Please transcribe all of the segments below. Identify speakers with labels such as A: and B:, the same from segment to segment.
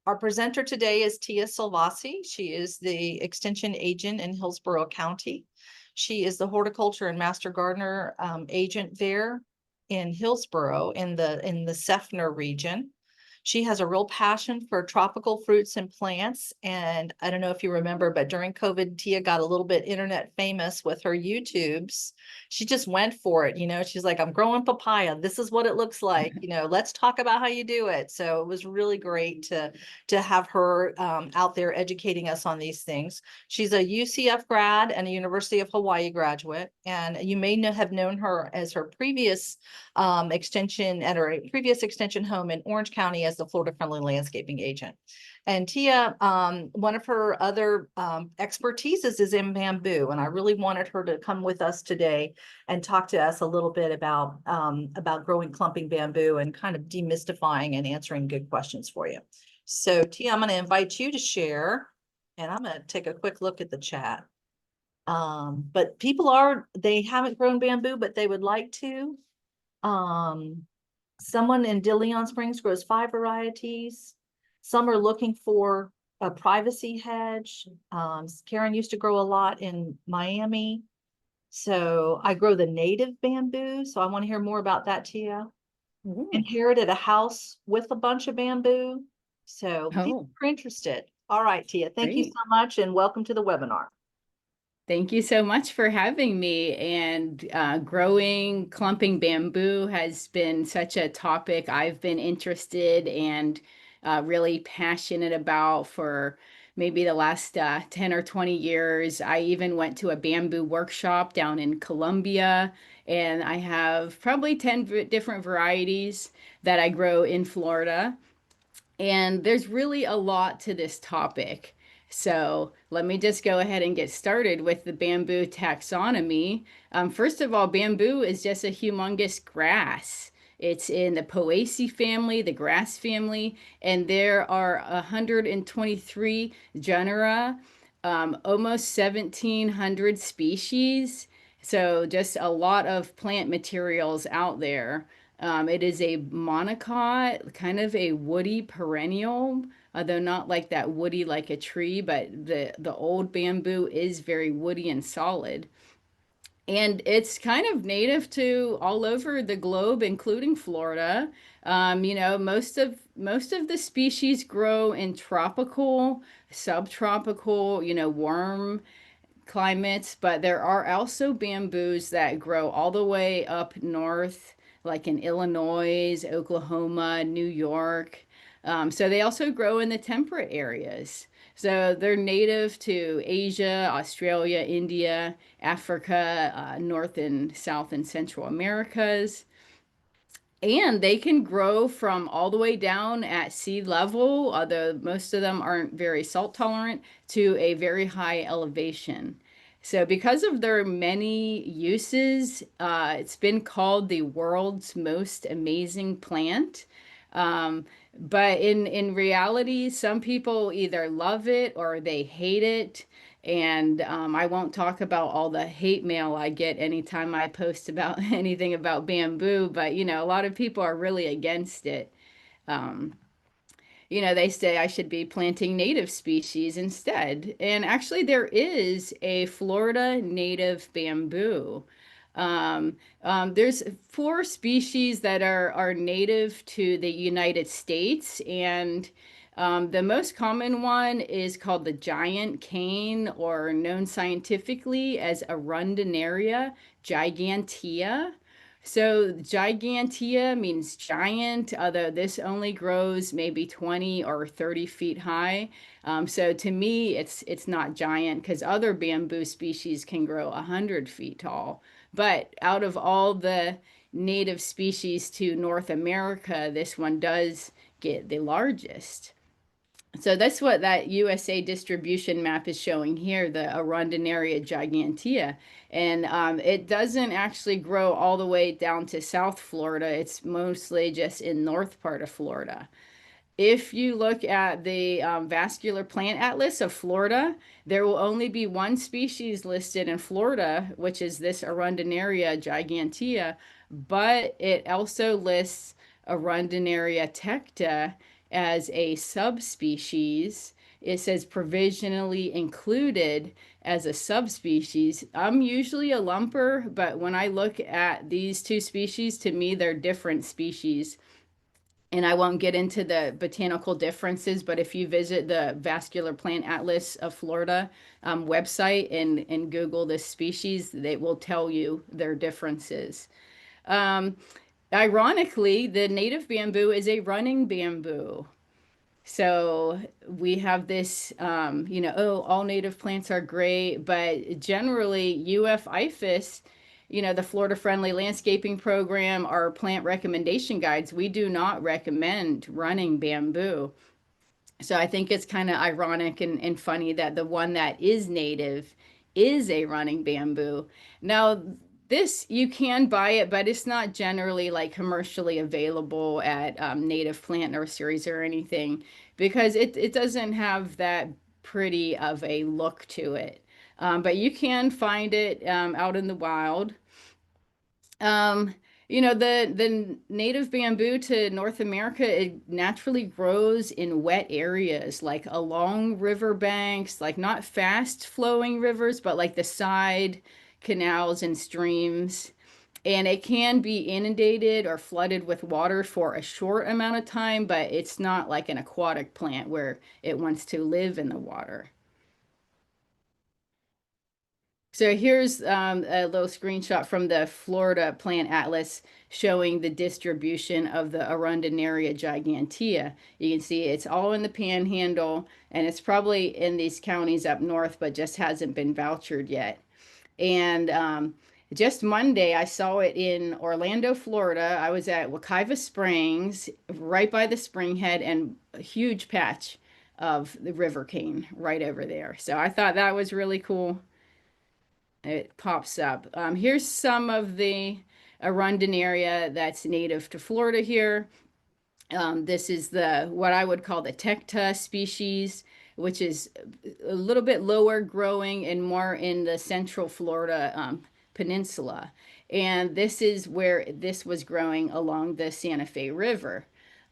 A: Our presenter today is Tia Silvasy. She is the Extension Agent in Hillsborough County. She is the Horticulture and Master Gardener agent there in Hillsborough in the Seffner region. She has a real passion for tropical fruits and plants. And I don't know if you remember, but during COVID, Tia got a little bit internet famous with her YouTubes. She just went for it. She's like, I'm growing papaya. This is what it looks like. Let's talk about how you do it. So it was really great to have her out there educating us on these things. She's a UCF grad and a University of Hawaii graduate. And you may have known her as her previous extension at her previous extension home in Orange County as the Florida Friendly Landscaping Agent. And Tia, one of her other expertises is in bamboo, and I really wanted her to come with us today and talk to us a little bit about growing clumping bamboo and kind of demystifying and answering good questions for you. So Tia, I'm going to invite you to share, and I'm going to take a quick look at the chat. But they haven't grown bamboo, but they would like to. Someone in De Leon Springs grows 5 varieties. Some are looking for a privacy hedge. Karen used to grow a lot in Miami. So I grow the native bamboo. So I want to hear more about that, Tia.
B: Ooh.
A: Inherited a house with a bunch of bamboo. So people are interested. All right, Tia, thank you so much and welcome to the webinar.
B: Thank you so much for having me. And growing clumping bamboo has been such a topic I've been interested and really passionate about for maybe the last 10 or 20 years. I even went to a bamboo workshop down in Colombia, and I have probably 10 different varieties that I grow in Florida. And there's really a lot to this topic. So let me just go ahead and get started with the bamboo taxonomy. First of all, bamboo is just a humongous grass. It's in the Poaceae family, the grass family, and there are 123 genera, almost 1,700 species. So just a lot of plant materials out there. It is a monocot, kind of a woody perennial, although not like that woody like a tree, but the old bamboo is very woody and solid. And it's kind of native to all over the globe, including Florida. Most of the species grow in tropical, subtropical, warm climates, but there are also bamboos that grow all the way up north, like in Illinois, Oklahoma, New York. So they also grow in the temperate areas. So they're native to Asia, Australia, India, Africa, North and South and Central Americas. And they can grow from all the way down at sea level, although most of them aren't very salt tolerant, to a very high elevation. So, because of their many uses, it's been called the world's most amazing plant. But in reality, some people either love it or they hate it. And I won't talk about all the hate mail I get anytime I post about anything about bamboo, but a lot of people are really against it. Um, they say I should be planting native species instead. And actually, there is a Florida native bamboo. There's 4 species that are native to the United States, and the most common one is called the giant cane, or known scientifically as Arundinaria gigantea. So gigantea means giant, although this only grows maybe 20 or 30 feet high. So to me, it's not giant because other bamboo species can grow 100 feet tall. But out of all the native species to North America, this one does get the largest. So that's what that USA distribution map is showing here, the Arundinaria gigantea. And it doesn't actually grow all the way down to South Florida. It's mostly just in north part of Florida. If you look at the vascular plant atlas of Florida, there will only be one species listed in Florida, which is this Arundinaria gigantea, but it also lists Arundinaria tecta, as a subspecies. It says provisionally included as a subspecies. I'm usually a lumper, but when I look at these two species, to me, they're different species. And I won't get into the botanical differences, but if you visit the Vascular Plant Atlas of Florida website and Google this species, they will tell you their differences. Um, Ironically, the native bamboo is a running bamboo. So we have this, oh, all native plants are great, but generally IFAS, the Florida Friendly Landscaping Program, our plant recommendation guides, we do not recommend running bamboo. So I think it's kind of ironic and funny that the one that is native is a running bamboo. Now, this you can buy it, but it's not generally like commercially available at native plant nurseries or anything because it doesn't have that pretty of a look to it. But you can find it out in the wild. Um, the native bamboo to North America, it naturally grows in wet areas, like along riverbanks, like not fast flowing rivers, but like the side canals and streams. And it can be inundated or flooded with water for a short amount of time, but it's not like an aquatic plant where it wants to live in the water. So here's a little screenshot from the Florida Plant Atlas showing the distribution of the Arundinaria gigantea. You can see it's all in the panhandle, and it's probably in these counties up north, but just hasn't been vouchered yet. And just Monday, I saw it in Orlando, Florida. I was at Wekiva Springs, right by the springhead, and a huge patch of the river cane right over there. So I thought that was really cool. It pops up. Here's some of the arundinaria that's native to Florida here. This is the what I would call the tecta species, which is a little bit lower growing and more in the central Florida peninsula. And this is where this was growing along the Santa Fe River.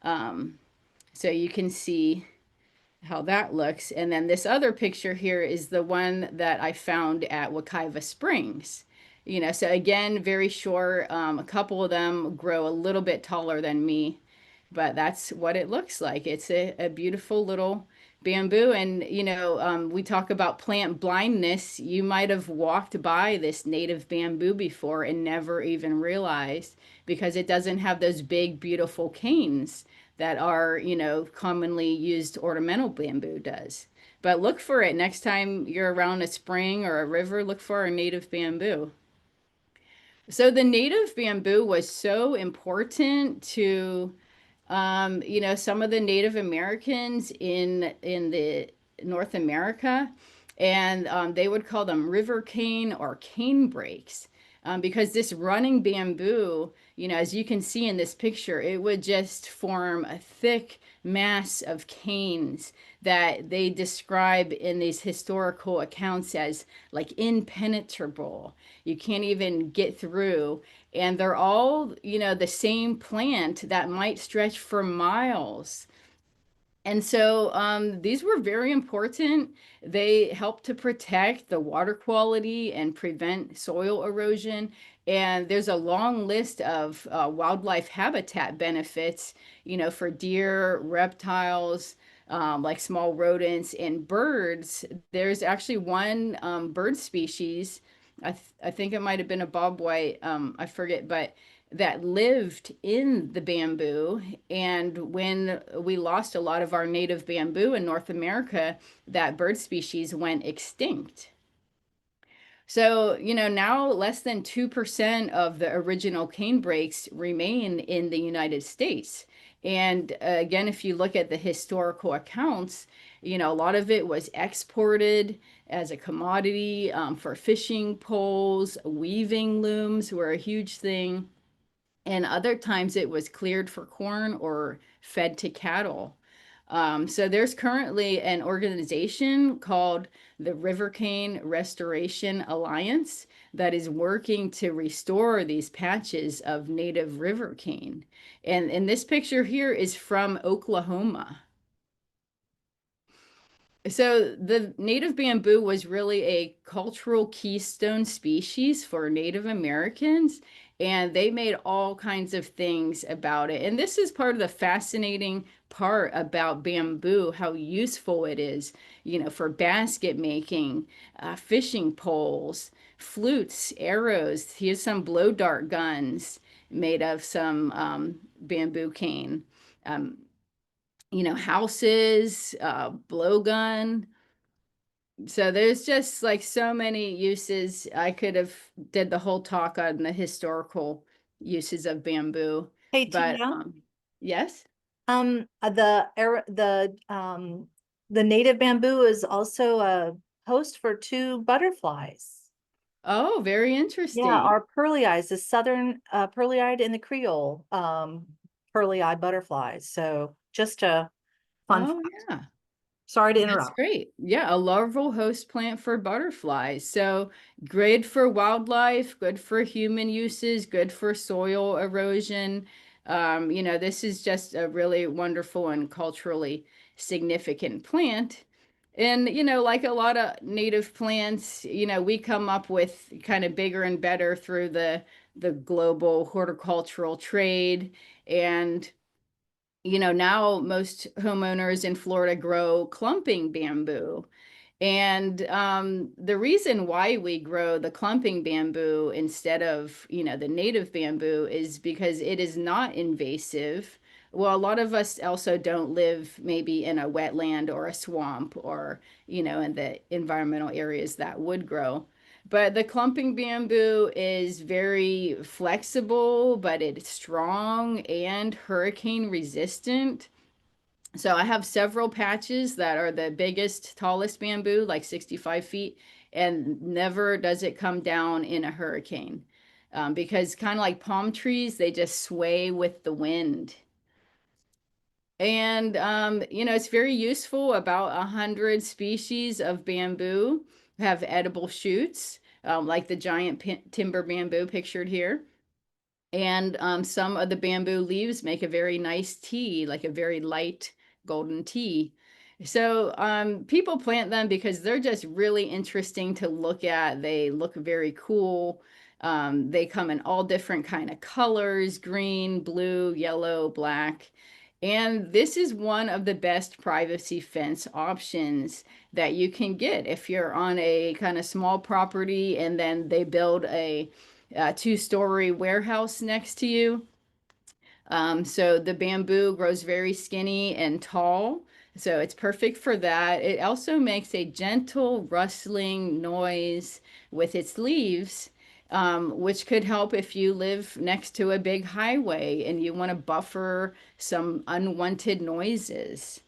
B: So you can see how that looks. And then this other picture here is the one that I found at Wekiva Springs. So again, very short. A couple of them grow a little bit taller than me, but that's what it looks like. It's a beautiful little bamboo. And, we talk about plant blindness. You might have walked by this native bamboo before and never even realized because it doesn't have those big, beautiful canes that are, commonly used ornamental bamboo does. But look for it next time you're around a spring or a river, look for a native bamboo. So the native bamboo was so important to some of the Native Americans in the North America, and they would call them river cane or cane breaks. Because this running bamboo, as you can see in this picture, it would just form a thick mass of canes that they describe in these historical accounts as like impenetrable. You can't even get through. And they're all, the same plant that might stretch for miles. And so these were very important. They help to protect the water quality and prevent soil erosion. And there's a long list of wildlife habitat benefits, for deer, reptiles, like small rodents and birds. There's actually one bird species, I think it might have been a bobwhite, I forget, but that lived in the bamboo. And when we lost a lot of our native bamboo in North America, that bird species went extinct. So, now less than 2% of the original cane brakes remain in the United States. And again, if you look at the historical accounts, a lot of it was exported as a commodity for fishing poles, weaving looms were a huge thing. And other times it was cleared for corn or fed to cattle. So there's currently an organization called the River Cane Restoration Alliance that is working to restore these patches of native river cane. And this picture here is from Oklahoma. So the native bamboo was really a cultural keystone species for Native Americans, and they made all kinds of things about it. And this is part of the fascinating part about bamboo, how useful it is, for basket making, fishing poles, flutes, arrows. Here's some blow dart guns made of some bamboo cane. Um, houses, blowgun. So there's just like so many uses. I could have did the whole talk on the historical uses of bamboo,
A: Hey,
B: but
A: Tia,
B: yes.
A: the native bamboo is also a host for two butterflies.
B: Oh, very
A: Yeah,
B: interesting.
A: our pearly eyes, the southern pearly eyed and the Creole pearly eye butterflies. So just a fun
B: Oh,
A: fact.
B: yeah.
A: Sorry to
B: That's
A: interrupt.
B: great. Yeah, a larval host plant for butterflies. So good for wildlife, good for human uses, good for soil erosion. This is just a really wonderful and culturally significant plant. And, like a lot of native plants, we come up with kind of bigger and better through the global horticultural trade. And now most homeowners in Florida grow clumping bamboo. And the reason why we grow the clumping bamboo instead of, the native bamboo is because it is not invasive. Well, a lot of us also don't live maybe in a wetland or a swamp or, in the environmental areas that would grow. But the clumping bamboo is very flexible, but it's strong and hurricane resistant. So I have several patches that are the biggest, tallest bamboo, like 65 feet, and never does it come down in a hurricane. Because kind of like palm trees, they just sway with the wind. And it's very useful. About 100 species of bamboo have edible shoots, like the giant timber bamboo pictured here. And some of the bamboo leaves make a very nice tea, like a very light golden tea. So people plant them because they're just really interesting to look at. They look very cool. They come in all different kind of colors: green, blue, yellow, black. And this is one of the best privacy fence options that you can get if you're on a kind of small property and then they build a two-story warehouse next to you. So the bamboo grows very skinny and tall. So it's perfect for that. It also makes a gentle rustling noise with its leaves, which could help if you live next to a big highway and you want to buffer some unwanted noises.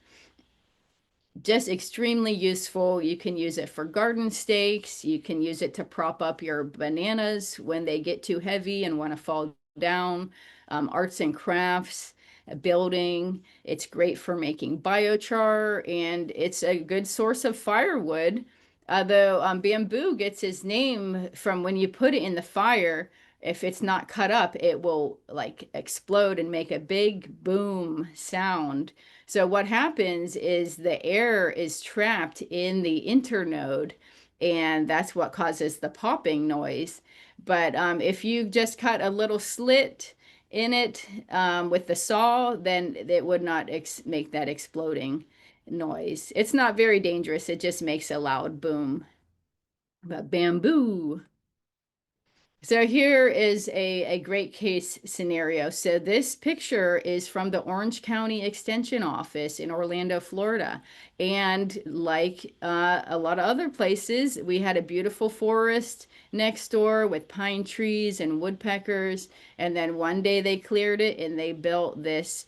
B: Just extremely useful. You can use it for garden stakes. You can use it to prop up your bananas when they get too heavy and want to fall down. Arts and crafts, building. It's great for making biochar, and it's a good source of firewood. Though bamboo gets its name from when you put it in the fire. If it's not cut up, it will like explode and make a big boom sound. So what happens is the air is trapped in the internode, and that's what causes the popping noise. But if you just cut a little slit in it with the saw, then it would not make that exploding noise. It's not very dangerous. It just makes a loud boom. But bamboo. So here is a great case scenario. So this picture is from the Orange County Extension Office in Orlando, Florida. And like a lot of other places, we had a beautiful forest next door with pine trees and woodpeckers. And then one day they cleared it and they built this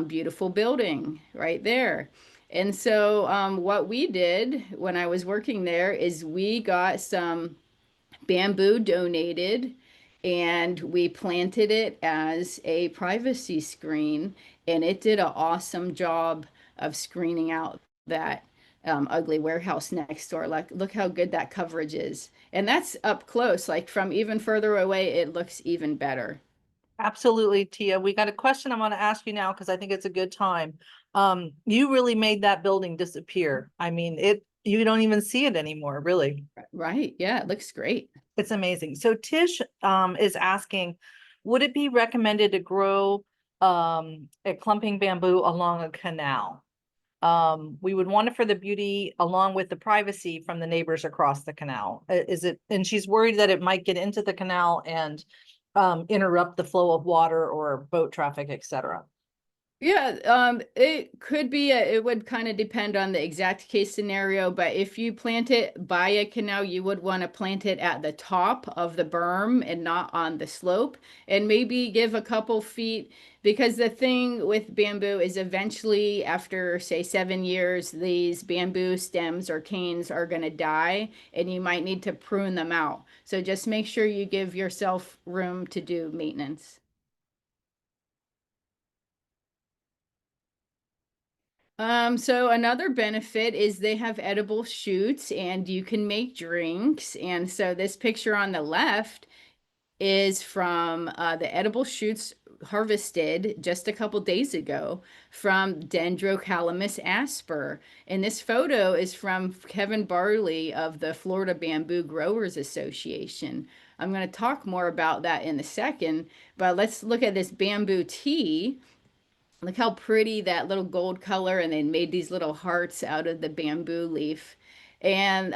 B: beautiful building right there. And so what we did when I was working there is we got some bamboo donated and we planted it as a privacy screen, and it did an awesome job of screening out that ugly warehouse next door. Like, look how good that coverage is. And that's up close, like from even further away, it looks even better.
A: Absolutely, Tia. We got a question I want to ask you now because I think it's a good time. You really made that building disappear. I mean, you don't even see it anymore, really.
B: Right. Yeah, it looks great.
A: It's amazing. So Tish is asking, would it be recommended to grow a clumping bamboo along a canal? We would want it for the beauty along with the privacy from the neighbors across the canal. Is it, and she's worried that it might get into the canal and interrupt the flow of water or boat traffic, etc.
B: Yeah, it could be, it would kind of depend on the exact case scenario, but if you plant it by a canal, you would want to plant it at the top of the berm and not on the slope, and maybe give a couple feet, because the thing with bamboo is eventually, after say 7 years, these bamboo stems or canes are going to die, and you might need to prune them out. So just make sure you give yourself room to do maintenance. So another benefit is they have edible shoots and you can make drinks. And so this picture on the left is from the edible shoots harvested just a couple days ago from Dendrocalamus asper. And this photo is from Kevin Barley of the Florida Bamboo Growers Association. I'm going to talk more about that in a second, but let's look at this bamboo tea. Look how pretty that little gold color, and they made these little hearts out of the bamboo leaf. And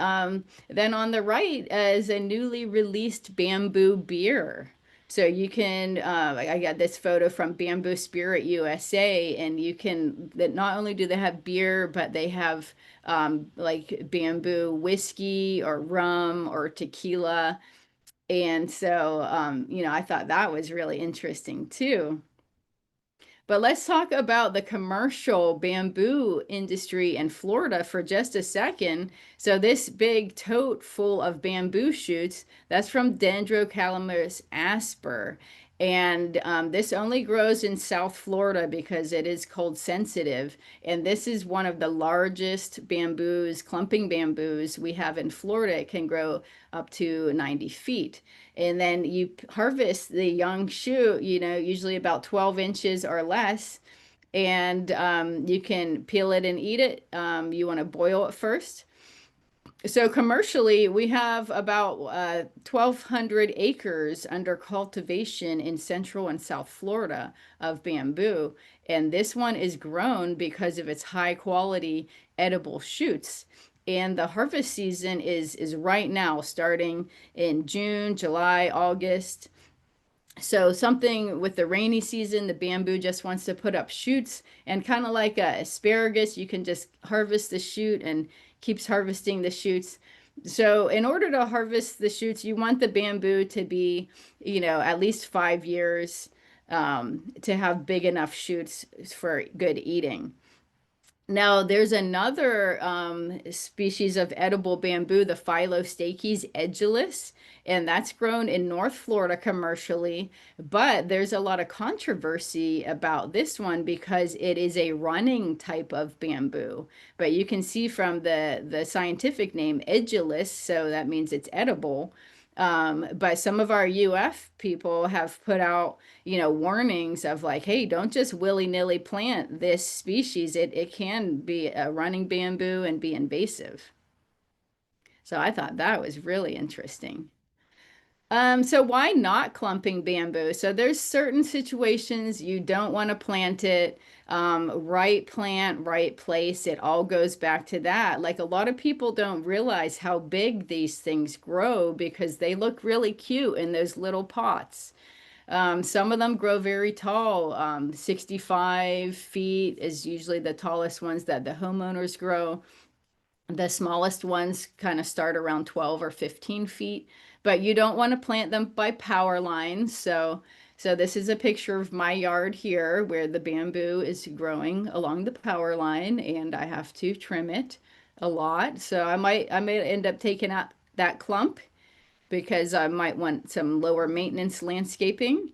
B: then on the right is a newly released bamboo beer. So you can, I got this photo from Bamboo Spirit USA, and you can, that not only do they have beer, but they have like bamboo whiskey or rum or tequila. And so, I thought that was really interesting too. But let's talk about the commercial bamboo industry in Florida for just a second. So this big tote full of bamboo shoots, that's from Dendrocalamus asper. And this only grows in South Florida because it is cold sensitive. And this is one of the largest bamboos, clumping bamboos we have in Florida. It can grow up to 90 feet. And then you harvest the young shoot, usually about 12 inches or less, and you can peel it and eat it. You want to boil it first. So commercially, we have about 1,200 acres under cultivation in Central and South Florida of bamboo. And this one is grown because of its high quality edible shoots. And the harvest season is right now, starting in June, July, August. So something with the rainy season, the bamboo just wants to put up shoots, and kind of like a asparagus, you can just harvest the shoot and keeps harvesting the shoots. So in order to harvest the shoots, you want the bamboo to be, at least 5 years, to have big enough shoots for good eating. Now, there's another species of edible bamboo, the Phyllostaches edulis, and that's grown in North Florida commercially. But there's a lot of controversy about this one because it is a running type of bamboo. But you can see from the scientific name, edulis, so that means it's edible. But some of our UF people have put out, warnings of like, hey, don't just willy-nilly plant this species. It can be a running bamboo and be invasive. So I thought that was really interesting. So why not clumping bamboo? So there's certain situations you don't want to plant it. Right plant, right place. It all goes back to that. Like, a lot of people don't realize how big these things grow because they look really cute in those little pots. Some of them grow very tall. 65 feet is usually the tallest ones that the homeowners grow. The smallest ones kind of start around 12 or 15 feet, but you don't want to plant them by power lines. So this is a picture of my yard here where the bamboo is growing along the power line, and I have to trim it a lot. So I may end up taking out that clump because I might want some lower maintenance landscaping.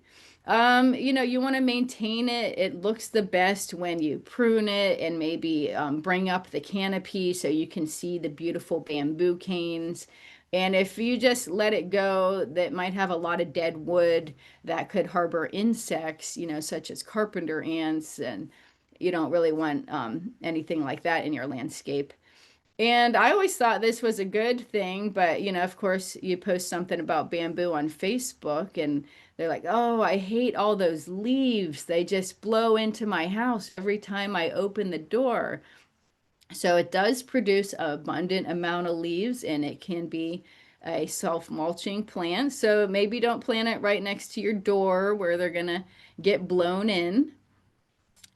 B: You want to maintain it. It looks the best when you prune it and maybe bring up the canopy so you can see the beautiful bamboo canes. And if you just let it go, that might have a lot of dead wood that could harbor insects, such as carpenter ants, and you don't really want anything like that in your landscape. And I always thought this was a good thing, but of course, you post something about bamboo on Facebook and they're like, "Oh, I hate all those leaves. They just blow into my house every time I open the door." So it does produce an abundant amount of leaves and it can be a self-mulching plant. So maybe don't plant it right next to your door where they're gonna get blown in.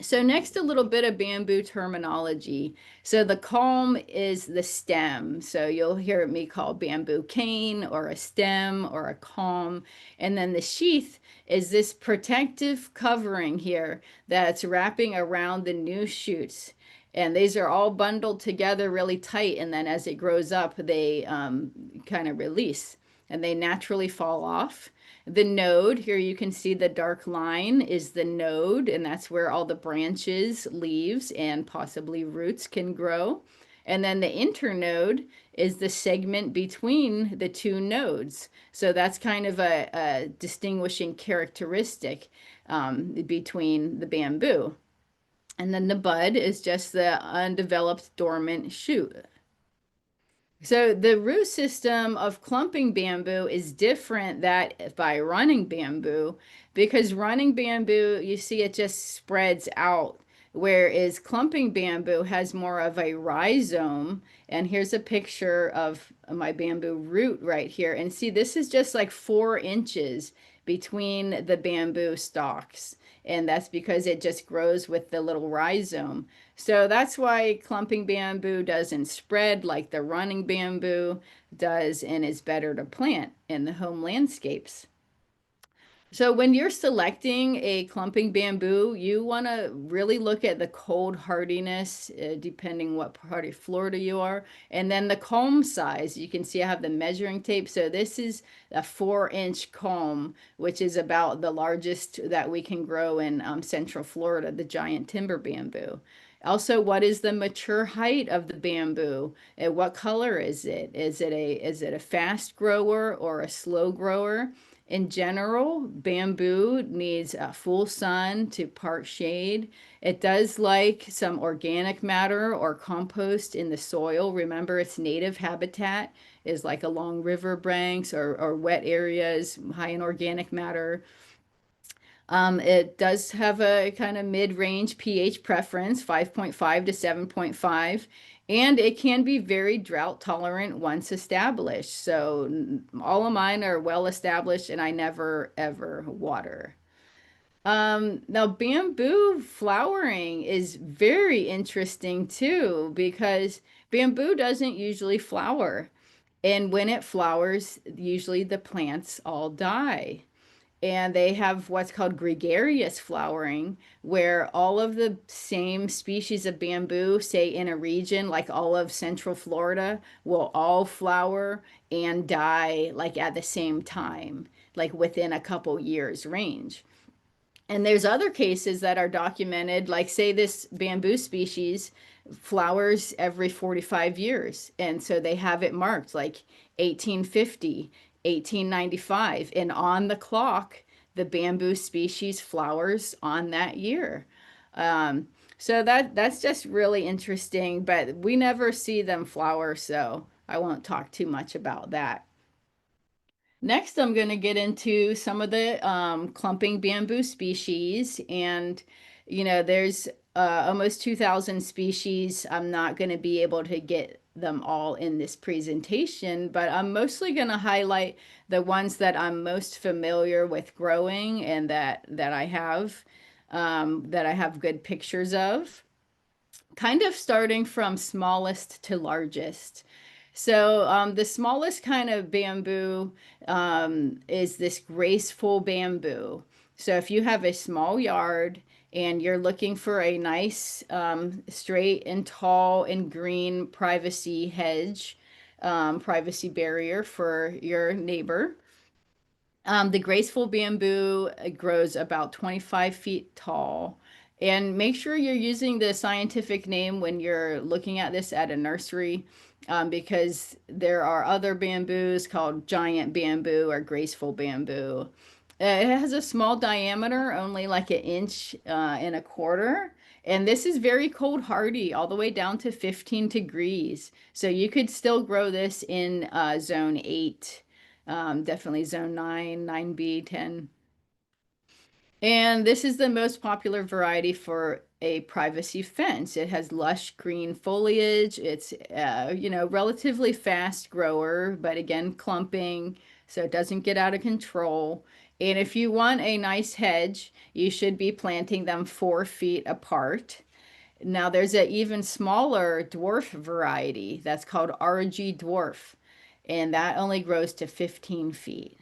B: So next, a little bit of bamboo terminology. So the culm is the stem. So you'll hear me call bamboo cane or a stem or a culm. And then the sheath is this protective covering here that's wrapping around the new shoots. And these are all bundled together really tight. And then as it grows up, they kind of release and they naturally fall off. The node, here you can see the dark line is the node, and that's where all the branches, leaves, and possibly roots can grow. And then the internode is the segment between the two nodes. So that's kind of a distinguishing characteristic between the bamboo. And then the bud is just the undeveloped dormant shoot. So the root system of clumping bamboo is different that by running bamboo, because running bamboo, you see it just spreads out, whereas clumping bamboo has more of a rhizome. And here's a picture of my bamboo root right here. And see, this is just like 4 inches between the bamboo stalks. And that's because it just grows with the little rhizome. So that's why clumping bamboo doesn't spread like the running bamboo does and is better to plant in the home landscapes. So when you're selecting a clumping bamboo, you want to really look at the cold hardiness, depending what part of Florida you are, and then the culm size. You can see I have the measuring tape. So this is a 4-inch culm, which is about the largest that we can grow in Central Florida, the giant timber bamboo. Also, what is the mature height of the bamboo? And what color is it? Is it a fast grower or a slow grower? In general, bamboo needs a full sun to part shade. It does like some organic matter or compost in the soil. Remember, its native habitat is like along river banks or wet areas, high in organic matter. It does have a kind of mid-range pH preference, 5.5 to 7.5, and it can be very drought tolerant once established. So all of mine are well established and I never ever water. Now bamboo flowering is very interesting too because bamboo doesn't usually flower. And when it flowers, usually the plants all die, and they have what's called gregarious flowering, where all of the same species of bamboo, say in a region like all of Central Florida, will all flower and die like at the same time, like within a couple years range. And there's other cases that are documented, like say this bamboo species flowers every 45 years. And so they have it marked like 1850, 1895, and on the clock, the bamboo species flowers on that year. Um, so that's just really interesting, but we never see them flower, so I won't talk too much about that. Next, I'm going to get into some of the clumping bamboo species. And, there's almost 2,000 species. I'm not going to be able to get them all in this presentation, but I'm mostly going to highlight the ones that I'm most familiar with growing and that I have good pictures of, kind of starting from smallest to largest. So the smallest kind of bamboo is this graceful bamboo. So if you have a small yard and you're looking for a nice, straight and tall and green privacy hedge, privacy barrier for your neighbor, The graceful bamboo grows about 25 feet tall. And make sure you're using the scientific name when you're looking at this at a nursery, because there are other bamboos called giant bamboo or graceful bamboo. It has a small diameter, only like an inch and a quarter. And this is very cold hardy, all the way down to 15 degrees. So you could still grow this in zone 8. Definitely zone 9, 9B, 10. And this is the most popular variety for a privacy fence. It has lush green foliage. It's, relatively fast grower, but again, clumping, so it doesn't get out of control. And if you want a nice hedge, you should be planting them 4 feet apart. Now, there's an even smaller dwarf variety that's called RG dwarf, and that only grows to 15 feet.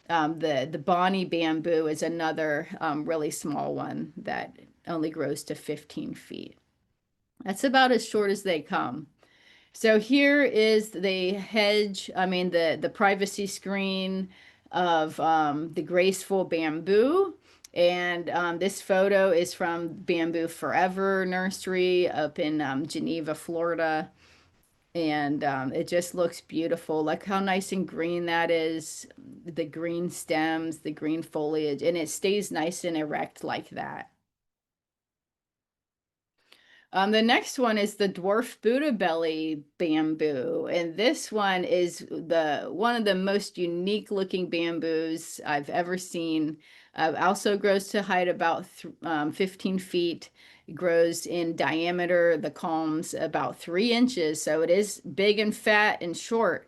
B: The Bonnie bamboo is another really small one that only grows to 15 feet. That's about as short as they come. So here is the hedge, the privacy screen of the graceful bamboo. And this photo is from Bamboo Forever Nursery up in Geneva, Florida. And it just looks beautiful. Look how nice and green that is. The green stems, the green foliage, and it stays nice and erect like that. The next one is the dwarf Buddha belly bamboo, and this one is one of the most unique looking bamboos I've ever seen. Also grows to height about 15 feet. It grows in diameter, the culms about 3 inches, so it is big and fat and short.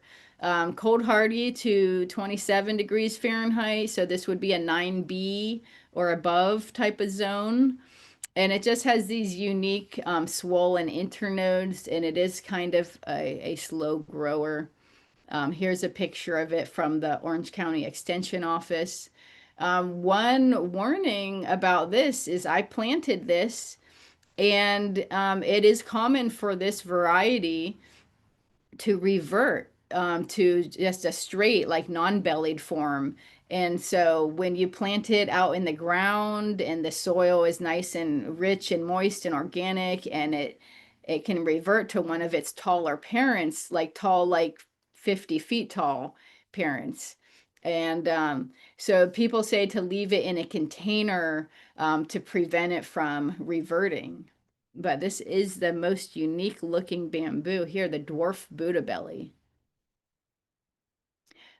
B: Cold hardy to 27 degrees Fahrenheit, so this would be a 9B or above type of zone. And it just has these unique swollen internodes, and it is kind of a slow grower. Here's a picture of it from the Orange County Extension Office. One warning about this is I planted this, and it is common for this variety to revert to just a straight, like non-bellied form. And so when you plant it out in the ground and the soil is nice and rich and moist and organic, and it can revert to one of its taller parents, like tall, like 50 feet tall parents. And so people say to leave it in a container to prevent it from reverting. But this is the most unique looking bamboo here, the dwarf Buddha belly.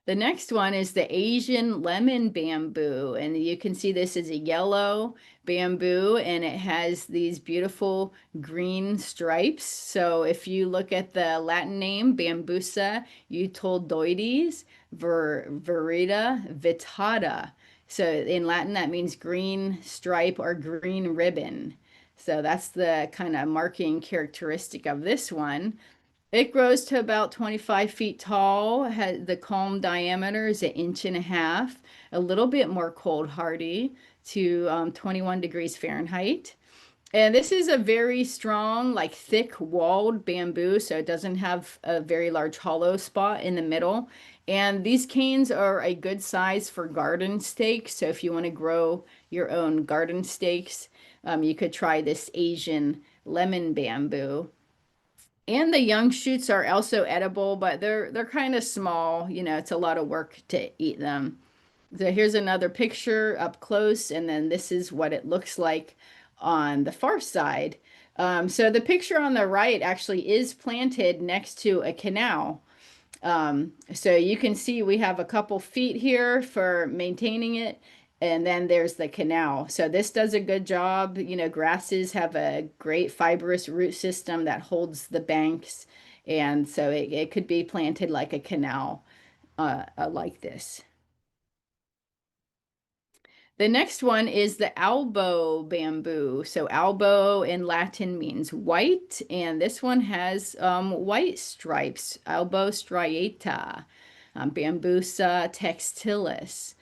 B: The next one is the Asian lemon bamboo, and you can see this is a yellow bamboo, and it has these beautiful green stripes. So if you look at the Latin name, Bambusa eutoldoides verida vittata. So in Latin, that means green stripe or green ribbon. So that's the kind of marking characteristic of this one. It grows to about 25 feet tall. The culm diameter is 1.5 inches, a little bit more cold hardy to 21 degrees Fahrenheit. And this is a very strong, like thick walled bamboo, so it doesn't have a very large hollow spot in the middle. And these canes are a good size for garden stakes. So if you want to grow your own garden stakes, you could try this Asian lemon bamboo. And the young shoots are also edible, but they're kind of small. It's a lot of work to eat them. So here's another picture up close, and then this is what it looks like on the far side. So the picture on the right actually is planted next to a canal. So you can see we have a couple feet here for maintaining it, and then there's the canal. So this does a good job. Grasses have a great fibrous root system that holds the banks, and so it could be planted like a canal like this. The next one is the albo bamboo. So albo in Latin means white, and this one has white stripes, albo striata, Bambusa textilis.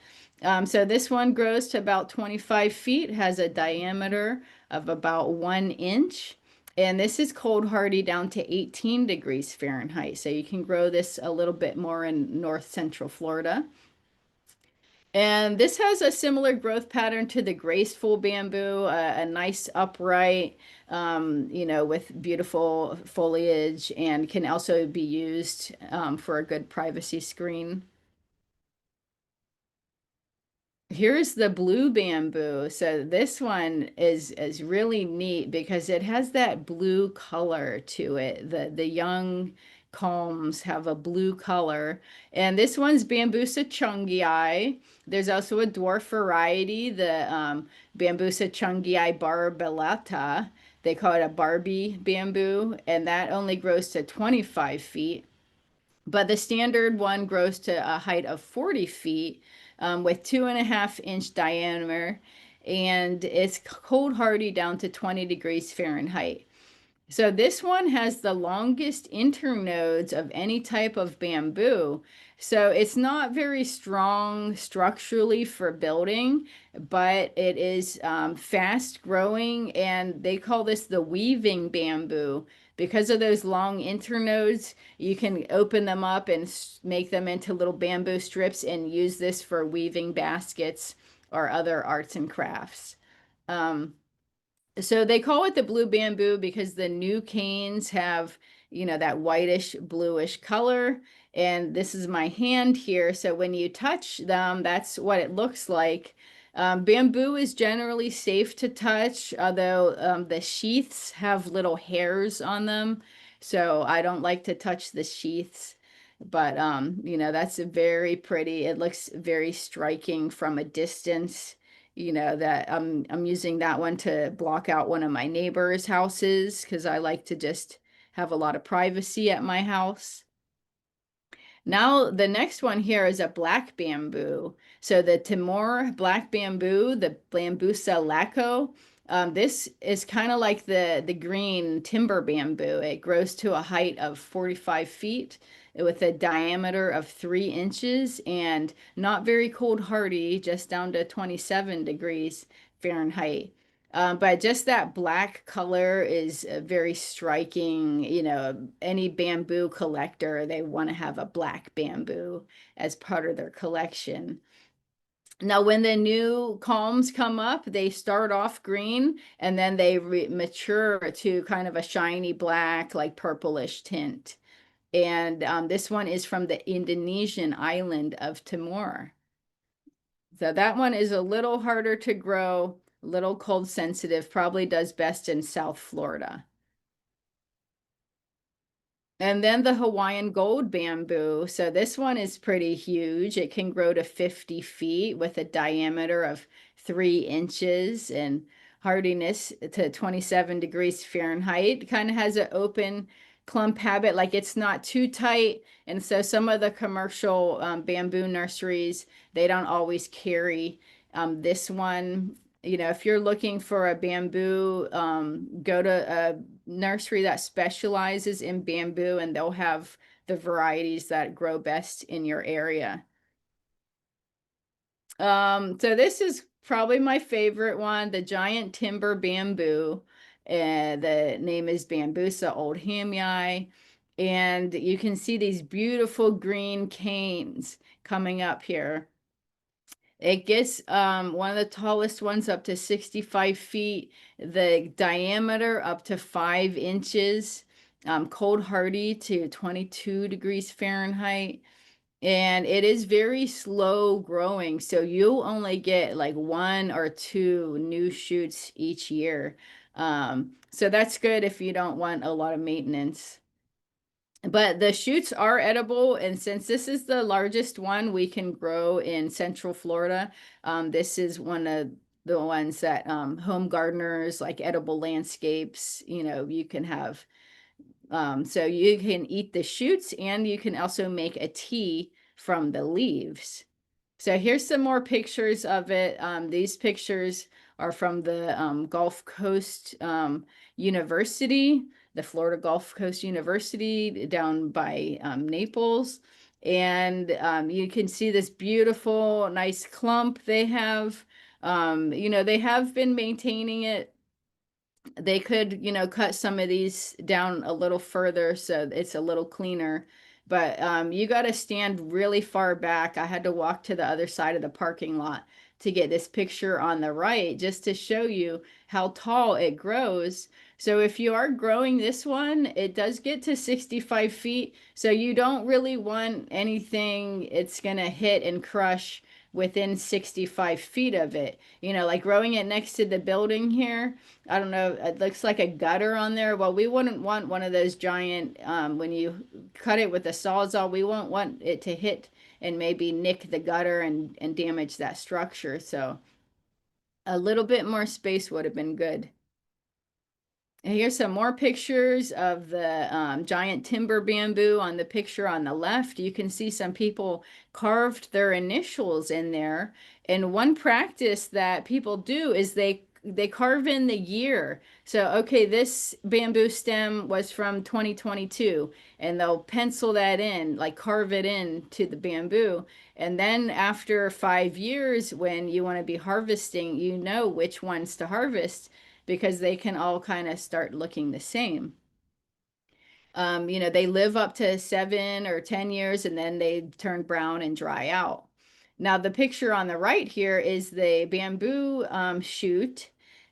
B: So this one grows to about 25 feet, has a diameter of about 1 inch. And this is cold hardy down to 18 degrees Fahrenheit. So you can grow this a little bit more in north central Florida. And this has a similar growth pattern to the graceful bamboo, a nice upright, with beautiful foliage, and can also be used for a good privacy screen. Here's the blue bamboo. So this one is really neat because it has that blue color to it. The young culms have a blue color. And this one's Bambusa chungii. There's also a dwarf variety, the Bambusa chungii barbellata. They call it a Barbie bamboo, and that only grows to 25 feet. But the standard one grows to a height of 40 feet with 2.5-inch diameter, and it's cold hardy down to 20 degrees Fahrenheit. So this one has the longest internodes of any type of bamboo. So it's not very strong structurally for building, but it is fast growing, and they call this the weaving bamboo. Because of those long internodes, you can open them up and make them into little bamboo strips and use this for weaving baskets or other arts and crafts. Um, so they call it the blue bamboo because the new canes have, that whitish bluish color. And this is my hand here. So when you touch them, that's what it looks like. Bamboo is generally safe to touch, although the sheaths have little hairs on them. So I don't like to touch the sheaths. But that's a very pretty. It looks very striking from a distance. That I'm using that one to block out one of my neighbors' houses because I like to just have a lot of privacy at my house. Now, the next one here is a black bamboo. So the Timor black bamboo, the Bambusa laco, this is kind of like the green timber bamboo. It grows to a height of 45 feet with a diameter of 3 inches and not very cold hardy, just down to 27 degrees Fahrenheit. But just that black color is very striking. Any bamboo collector, they want to have a black bamboo as part of their collection. Now, when the new culms come up, they start off green and then they mature to kind of a shiny black, like purplish tint. And this one is from the Indonesian island of Timor. So that one is a little harder to grow, a little cold sensitive, probably does best in South Florida. And then the Hawaiian gold bamboo. So this one is pretty huge. It can grow to 50 feet with a diameter of 3 inches and hardiness to 27 degrees Fahrenheit. Kind of has an open clump habit, like it's not too tight. And so some of the commercial bamboo nurseries, they don't always carry this one. If you're looking for a bamboo, go to a nursery that specializes in bamboo and they'll have the varieties that grow best in your area. So this is probably my favorite one, the giant timber bamboo. The name is Bambusa oldhamii. And you can see these beautiful green canes coming up here. It gets one of the tallest ones up to 65 feet, the diameter up to 5 inches, cold hardy to 22 degrees Fahrenheit. And it is very slow growing. So you'll only get like 1 or 2 new shoots each year. So that's good if you don't want a lot of maintenance. But the shoots are edible, and since this is the largest one we can grow in Central Florida, this is one of the ones that home gardeners, like edible landscapes, you can have. So you can eat the shoots and you can also make a tea from the leaves. So here's some more pictures of it. These pictures are from the Gulf Coast University, the Florida Gulf Coast University down by Naples. And you can see this beautiful, nice clump they have. They have been maintaining it. They could, cut some of these down a little further so it's a little cleaner. but you got to stand really far back. I had to walk to the other side of the parking lot to get this picture on the right, just to show you how tall it grows. So if you are growing this one, it does get to 65 feet. So you don't really want anything it's going to hit and crush within 65 feet of it. You know, like growing it next to the building here, I don't know, it looks like a gutter on there. Well, we wouldn't want one of those giant, when you cut it with a sawzall, we won't want it to hit and maybe nick the gutter and damage that structure. So a little bit more space would have been good. And here's some more pictures of the giant timber bamboo on the picture on the left. You can see some people carved their initials in there. And one practice that people do is they carve in the year. So, okay, this bamboo stem was from 2022, and they'll pencil that in, like carve it in to the bamboo. And then after 5 years, when you want to be harvesting, you know which ones to harvest because they can all kind of start looking the same. You know, they live up to 7 or 10 years and then they turn brown and dry out. Now, the picture on the right here is the bamboo shoot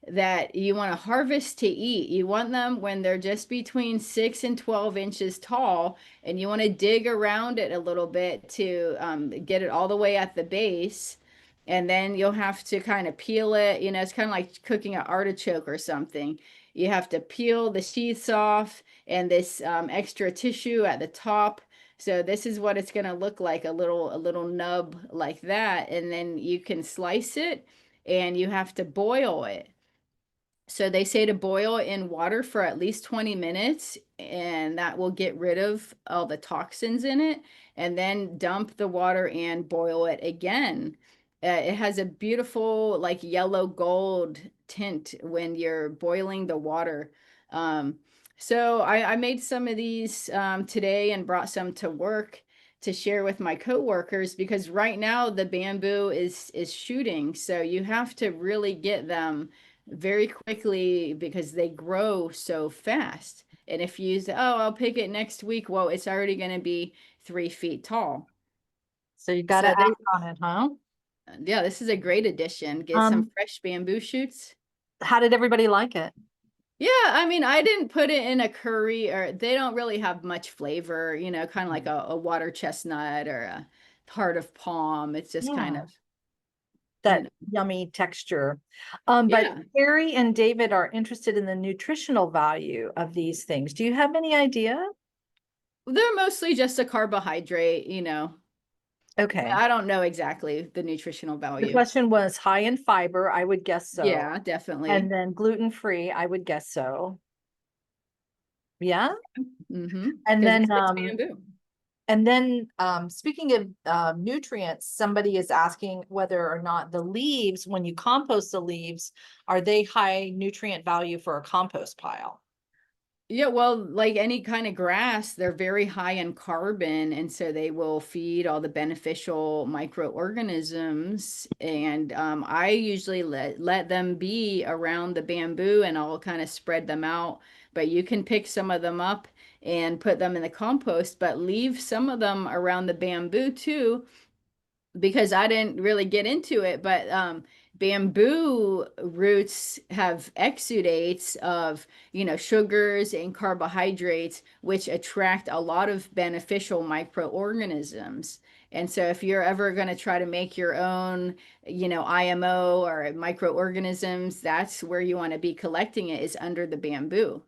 B: that you want to harvest to eat. You want them when they're just between 6 and 12 inches tall, and you want to dig around it a little bit to get it all the way at the base. And then you'll have to kind of peel it. You know, it's kind of like cooking an artichoke or something. You have to peel the sheaths off and this extra tissue at the top. So this is what it's going to look like, a little nub like that. And then you can slice it and you have to boil it. So they say to boil in water for at least 20 minutes, and that will get rid of all the toxins in it. And then dump the water and boil it again. It has a beautiful, like yellow gold tint when you're boiling the water. Um, so I made some of these today and brought some to work to share with my coworkers because right now the bamboo is shooting. So you have to really get them very quickly because they grow so fast. And if you say, oh, I'll pick it next week, well, it's already going to be 3 feet tall.
A: So you got to
B: So
A: act on it, huh?
B: yeah, this is a great addition. Get some
A: Um,
B: fresh bamboo shoots.
A: how did everybody like it?
B: Yeah, I mean, I didn't put it in a curry or they don't really have much flavor, you know, kind of like a water chestnut or a heart of palm. It's just kind
A: Yeah,
B: of, you
A: that
B: know,
A: yummy texture. But
B: yeah.
A: Carrie and David are interested in the nutritional value of these things. Do you have any idea?
B: They're mostly just a carbohydrate, you know.
A: Okay.
B: I don't know exactly the nutritional
A: The
B: value.
A: question was high in fiber. I would guess so.
B: Yeah,
A: And
B: definitely.
A: then gluten-free, I would guess so. Yeah.
B: Mm-hmm.
A: And
B: Because
A: then
B: it's bamboo.
A: speaking of nutrients, somebody is asking whether or not the leaves, when you compost the leaves, are they high nutrient value for a compost pile?
B: Yeah, well, like any kind of grass, they're very high in carbon, and so they will feed all the beneficial microorganisms. And I usually let them be around the bamboo, and I'll kind of spread them out. But you can pick some of them up and put them in the compost, but leave some of them around the bamboo too, because I didn't really get into it, but bamboo roots have exudates of, you know, sugars and carbohydrates, which attract a lot of beneficial microorganisms. And so if you're ever going to try to make your own, you know, IMO or microorganisms, that's where you want to be collecting it is under the bamboo.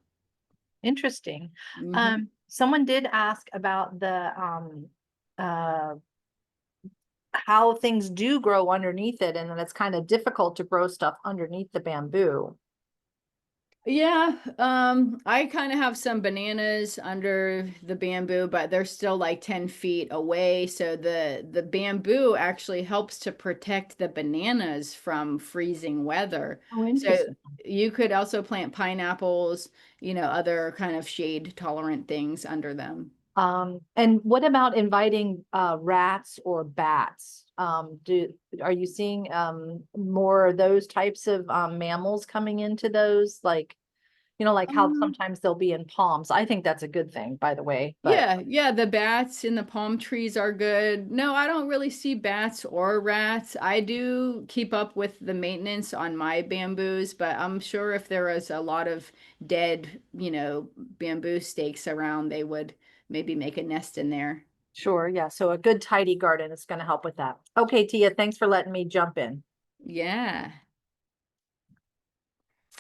A: Interesting.
B: Hmm.
A: Someone did ask about the uh how things do grow underneath it, and then it's kind of difficult to grow stuff underneath the bamboo.
B: Yeah, I kind of have some bananas under the bamboo, but they're still like 10 feet away. So the bamboo actually helps to protect the bananas from freezing weather.
A: Oh,
B: So
A: interesting.
B: you could also plant pineapples, you know, other kind of shade tolerant things under them.
A: And what about inviting rats or bats? Are you seeing more of those types of mammals coming into those? Like, You know, like how
B: Um,
A: sometimes they'll be in palms. I think that's a good thing, by the way, but
B: yeah, the bats in the palm trees are good. No, I don't really see bats or rats. I do keep up with the maintenance on my bamboos, but I'm sure if there was a lot of dead, bamboo stakes around, they would maybe make a nest in there.
A: sure, yeah. So a good tidy garden is going to help with that. Okay, Tia, thanks for letting me jump in.
B: Yeah.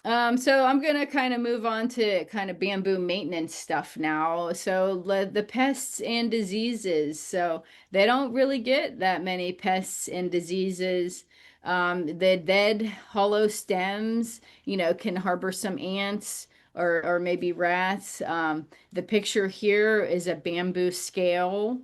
B: So I'm gonna kind of move on to kind of bamboo maintenance stuff now. So the pests and diseases. So they don't really get that many pests and diseases. The dead hollow stems, can harbor some ants or maybe rats. The picture here is a bamboo scale.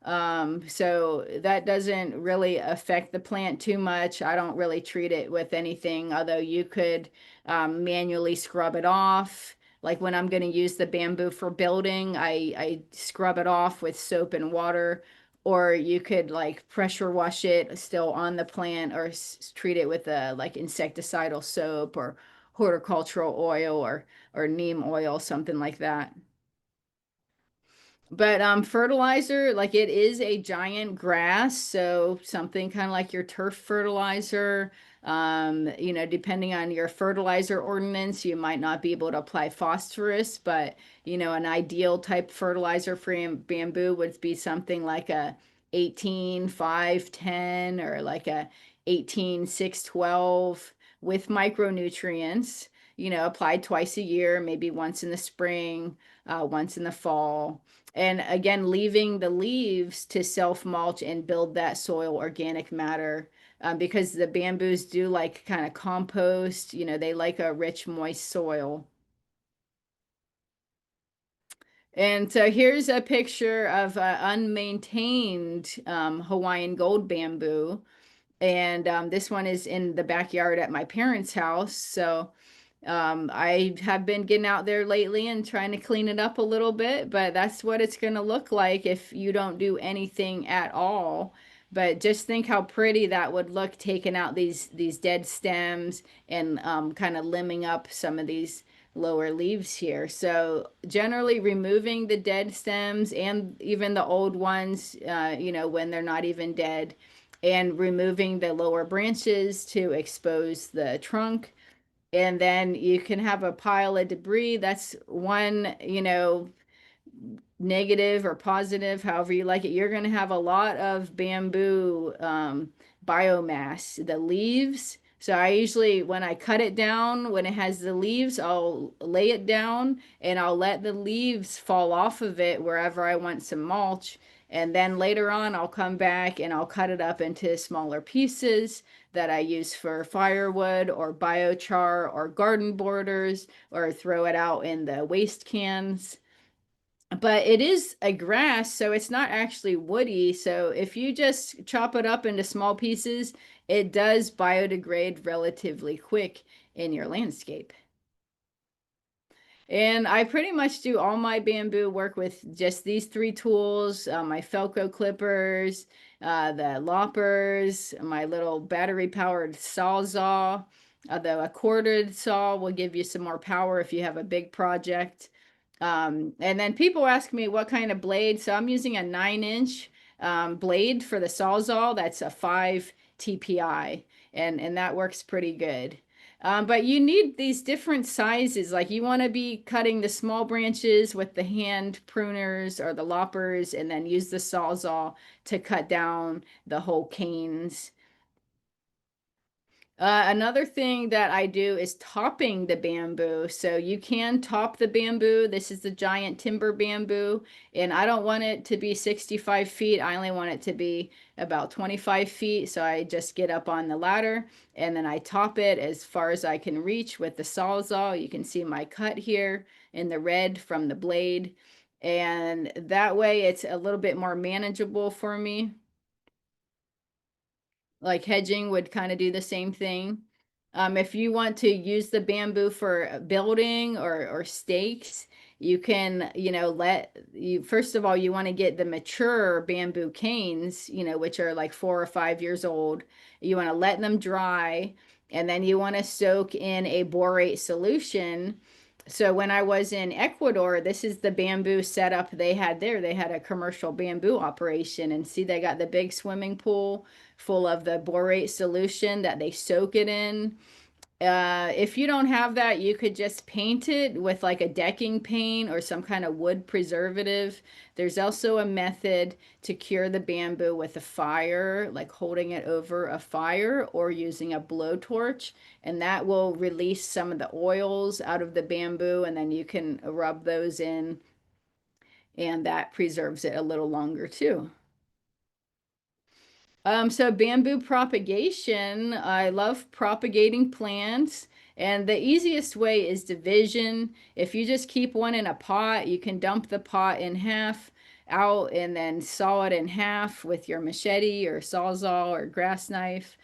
B: So that doesn't really affect the plant too much. I don't really treat it with anything, although you could manually scrub it off. Like when I'm going to use the bamboo for building, I scrub it off with soap and water, or you could like pressure wash it still on the plant, or treat it with a like insecticidal soap or horticultural oil or neem oil, something like that. But fertilizer, like it is a giant grass, so something kind of like your turf fertilizer. Depending on your fertilizer ordinance, you might not be able to apply phosphorus, but an ideal type fertilizer for bamboo would be something like a 18-5-10 or like a 18-6-12 with micronutrients, applied twice a year, maybe once in the spring, once in the fall, and again leaving the leaves to self mulch and build that soil organic matter, because the bamboos do like kind of compost, they like a rich moist soil. And so here's a picture of unmaintained Hawaiian gold bamboo, and this one is in the backyard at my parents' house. So I have been getting out there lately and trying to clean it up a little bit, but that's what it's going to look like if you don't do anything at all. But just think how pretty that would look, taking out these dead stems and kind of limbing up some of these lower leaves here. So generally removing the dead stems and even the old ones, when they're not even dead, and removing the lower branches to expose the trunk, and then you can have a pile of debris. That's one, negative or positive, however you like it. You're going to have a lot of bamboo biomass, the leaves. So I usually, when I cut it down, when it has the leaves, I'll lay it down and I'll let the leaves fall off of it wherever I want some mulch. And then later on, I'll come back and I'll cut it up into smaller pieces that I use for firewood or biochar or garden borders, or throw it out in the waste cans. But it is a grass, so it's not actually woody. So if you just chop it up into small pieces, it does biodegrade relatively quick in your landscape. And I pretty much do all my bamboo work with just these three tools, my Felco clippers, the loppers, my little battery powered sawzall. Although a corded saw will give you some more power if you have a big project. And then people ask me what kind of blade. So I'm using a 9-inch blade for the sawzall. That's a 5 TPI, and that works pretty good. But you need these different sizes. Like you want to be cutting the small branches with the hand pruners or the loppers, and then use the sawzall to cut down the whole canes. Another thing that I do is topping the bamboo. So you can top the bamboo. This is the giant timber bamboo, and I don't want it to be 65 feet. I only want it to be about 25 feet. So I just get up on the ladder and then I top it as far as I can reach with the sawzall. You can see my cut here in the red from the blade. And that way it's a little bit more manageable for me. Like hedging would kind of do the same thing. If you want to use the bamboo for building or stakes, you can, let you, first of all, you want to get the mature bamboo canes, which are like 4 or 5 years old. You want to let them dry, and then you want to soak in a borate solution So when I was in Ecuador, this is the bamboo setup they had there. They had a commercial bamboo operation, and see, they got the big swimming pool full of the borate solution that they soak it in. If you don't have that, you could just paint it with like a decking paint or some kind of wood preservative. There's also a method to cure the bamboo with a fire, like holding it over a fire or using a blowtorch, and that will release some of the oils out of the bamboo, and then you can rub those in, and that preserves it a little longer too. So bamboo propagation, I love propagating plants, and the easiest way is division. If you just keep one in a pot, you can dump the pot in half out and then saw it in half with your machete or sawzall or grass knife.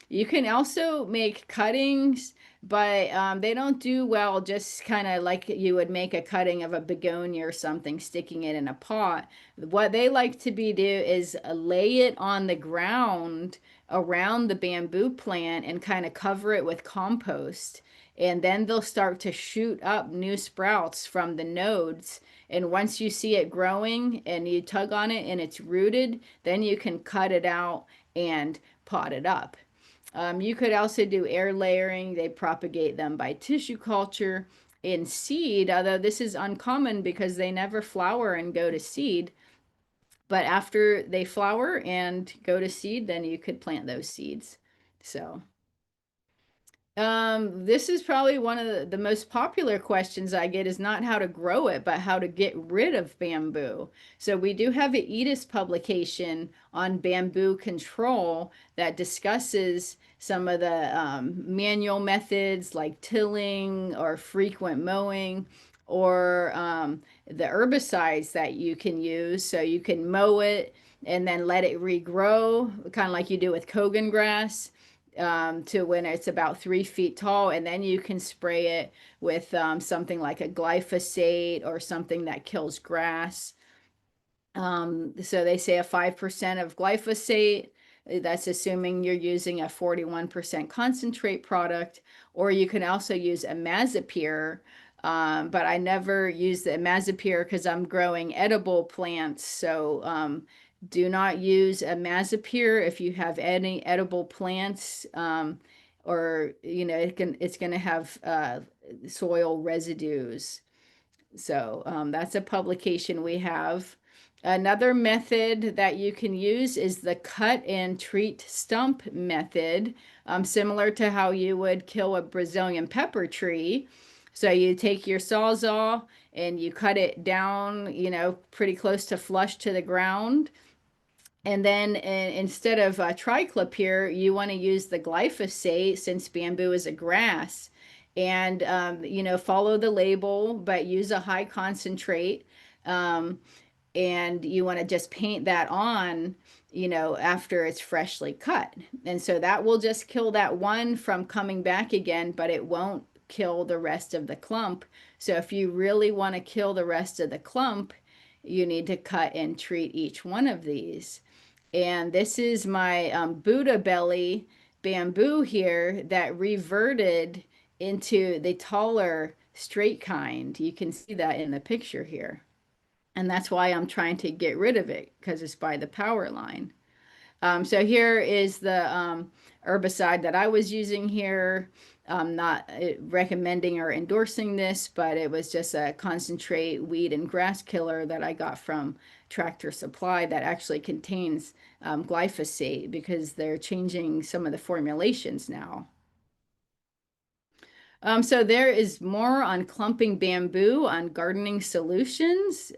B: You can also make cuttings, but they don't do well just kind of like you would make a cutting of a begonia or something, sticking it in a pot. What they like to be do is lay it on the ground around the bamboo plant and kind of cover it with compost. And then they'll start to shoot up new sprouts from the nodes. And once you see it growing and you tug on it and it's rooted, then you can cut it out and pot it up. You could also do air layering. They propagate them by tissue culture in seed, although this is uncommon because they never flower and go to seed. But after they flower and go to seed, then you could plant those seeds. So this is probably one of the most popular questions I get, is not how to grow it, but how to get rid of bamboo. So we do have an IFAS publication on bamboo control that discusses some of the manual methods like tilling or frequent mowing, or the herbicides that you can use. So you can mow it and then let it regrow, kind of like you do with Kogan grass, to when it's about 3 feet tall, and then you can spray it with something like a glyphosate or something that kills grass. So they say a 5% of glyphosate. That's assuming you're using a 41% concentrate product, or you can also use imazapyr. But I never use the imazapyr because I'm growing edible plants. So do not use imazapyr if you have any edible plants, or it's going to have soil residues. So that's a publication we have. Another method that you can use is the cut and treat stump method, similar to how you would kill a Brazilian pepper tree. So you take your sawzall and you cut it down, pretty close to flush to the ground. And then instead of triclopyr, you want to use the glyphosate, since bamboo is a grass. And, follow the label, but use a high concentrate. And you want to just paint that on, after it's freshly cut. And so that will just kill that one from coming back again, but it won't kill the rest of the clump. So if you really want to kill the rest of the clump, you need to cut and treat each one of these. And this is my Buddha belly bamboo here that reverted into the taller straight kind. You can see that in the picture here. And that's why I'm trying to get rid of it, because it's by the power line. So here is the herbicide that I was using here. I'm not recommending or endorsing this, but it was just a concentrate weed and grass killer that I got from Tractor Supply that actually contains glyphosate, because they're changing some of the formulations now. So there is more on clumping bamboo on Gardening Solutions.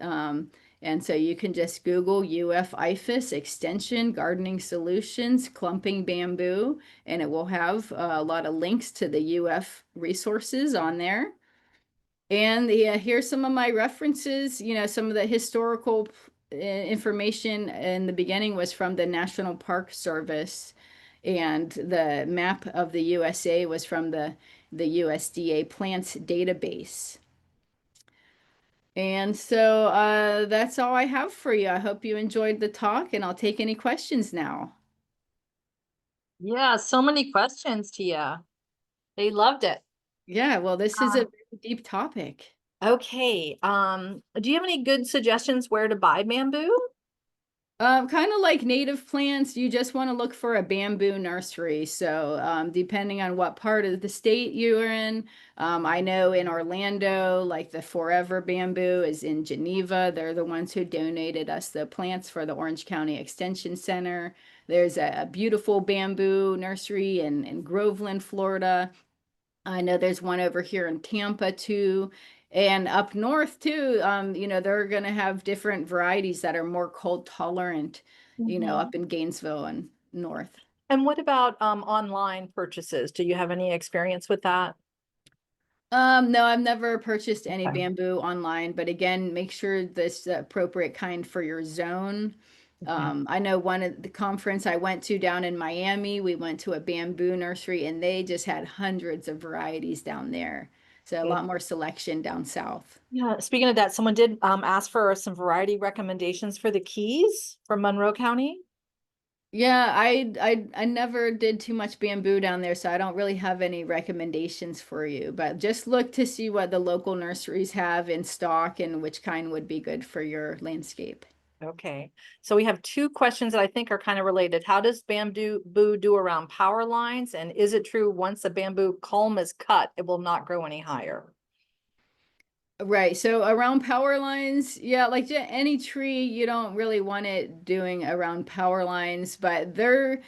B: And so you can just Google IFAS extension Gardening Solutions Clumping Bamboo, and it will have a lot of links to the UF resources on there. And here's some of my references. Some of the historical information in the beginning was from the National Park Service, and the map of the USA was from the USDA plants database. And so that's all I have for you. I hope you enjoyed the talk, and I'll take any questions now.
A: Yeah, so many questions, Tia. They loved it.
B: Yeah, well, this is a
A: Um,
B: very deep topic.
A: okay. Do you have any good suggestions where to buy bamboo?
B: Kind of like native plants, you just want to look for a bamboo nursery. So, depending on what part of the state you're in, I know in Orlando, like the Forever Bamboo is in Geneva. They're the ones who donated us the plants for the Orange County Extension Center. There's a beautiful bamboo nursery in Groveland, Florida. I know there's one over here in Tampa too. And up north too, they're going to have different varieties that are more cold tolerant,
A: Mhm.
B: up in Gainesville and north.
A: And what about online purchases? Do you have any experience with that?
B: No, I've never purchased any
A: Okay.
B: bamboo online, but again, make sure this the appropriate kind for your zone.
A: Okay.
B: I know one of the conference I went to down in Miami, we went to a bamboo nursery and they just had hundreds of varieties down there. So a
A: Okay.
B: lot more selection down south.
A: Yeah, speaking of that, someone did ask for some variety recommendations for the Keys from Monroe County.
B: Yeah, I never did too much bamboo down there, so I don't really have any recommendations for you. But just look to see what the local nurseries have in stock and which kind would be good for your landscape.
A: Okay, so we have two questions that I think are kind of related. How does bamboo do around power lines? And is it true once a bamboo culm is cut, it will not grow any higher?
B: Right. So around power lines, yeah, like any tree, you don't really want it doing around power lines, but they're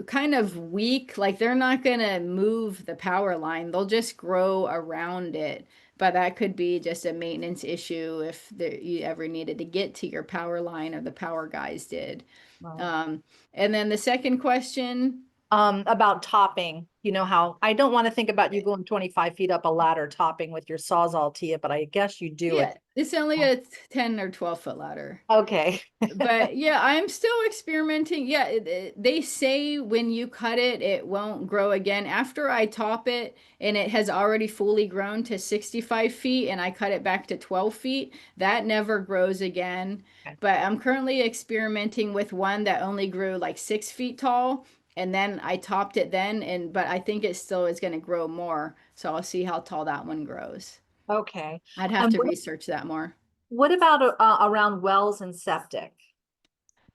B: kind of weak. Like they're not gonna move the power line. They'll just grow around it. But that could be just a maintenance issue if you ever needed to get to your power line or the power guys did.
A: Right.
B: Um, and then the second question.
A: About topping, you know how I don't want to think about you going 25 feet up a ladder topping with your Sawzall tee, but I guess you do it.
B: Yeah, it's only a 10 or 12-foot ladder.
A: Okay.
B: But yeah, I'm still experimenting. Yeah, they say when you cut it, it won't grow again. After I top it and it has already fully grown to 65 feet and I cut it back to 12 feet, that never grows again.
A: Okay.
B: But I'm currently experimenting with one that only grew like 6 feet tall. And then I topped it then, but I think it still is going to grow more. So I'll see how tall that one grows.
A: Okay.
B: I'd have
A: And
B: to research that more.
A: what about around wells and septic?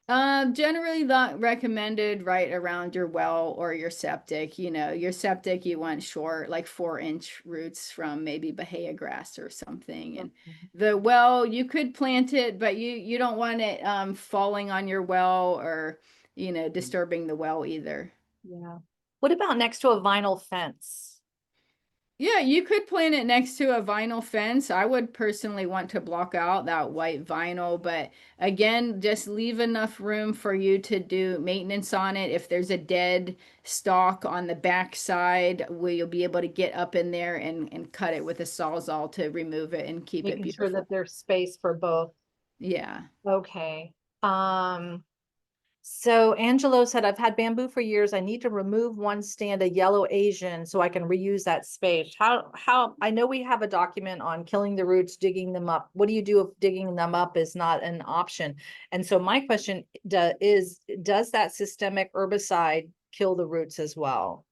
B: Generally not recommended right around your well or your septic. Your septic you want short, like 4-inch roots from maybe Bahia grass or something. And
A: Okay.
B: the well, you could plant it, but you don't want it falling on your well or disturbing the well either.
A: Yeah. What about next to a vinyl fence?
B: Yeah, you could plant it next to a vinyl fence. I would personally want to block out that white vinyl, but again, just leave enough room for you to do maintenance on it. If there's a dead stalk on the back side, will you'll be able to get up in there and cut it with a sawzall to remove it and keep it
A: Making sure that
B: beautiful.
A: there's space for both.
B: Yeah.
A: Okay. Um, so Angelo said, I've had bamboo for years. I need to remove one stand of yellow Asian so I can reuse that space. I know we have a document on killing the roots, digging them up. What do you do if digging them up is not an option? And so my question does that systemic herbicide kill the roots as well?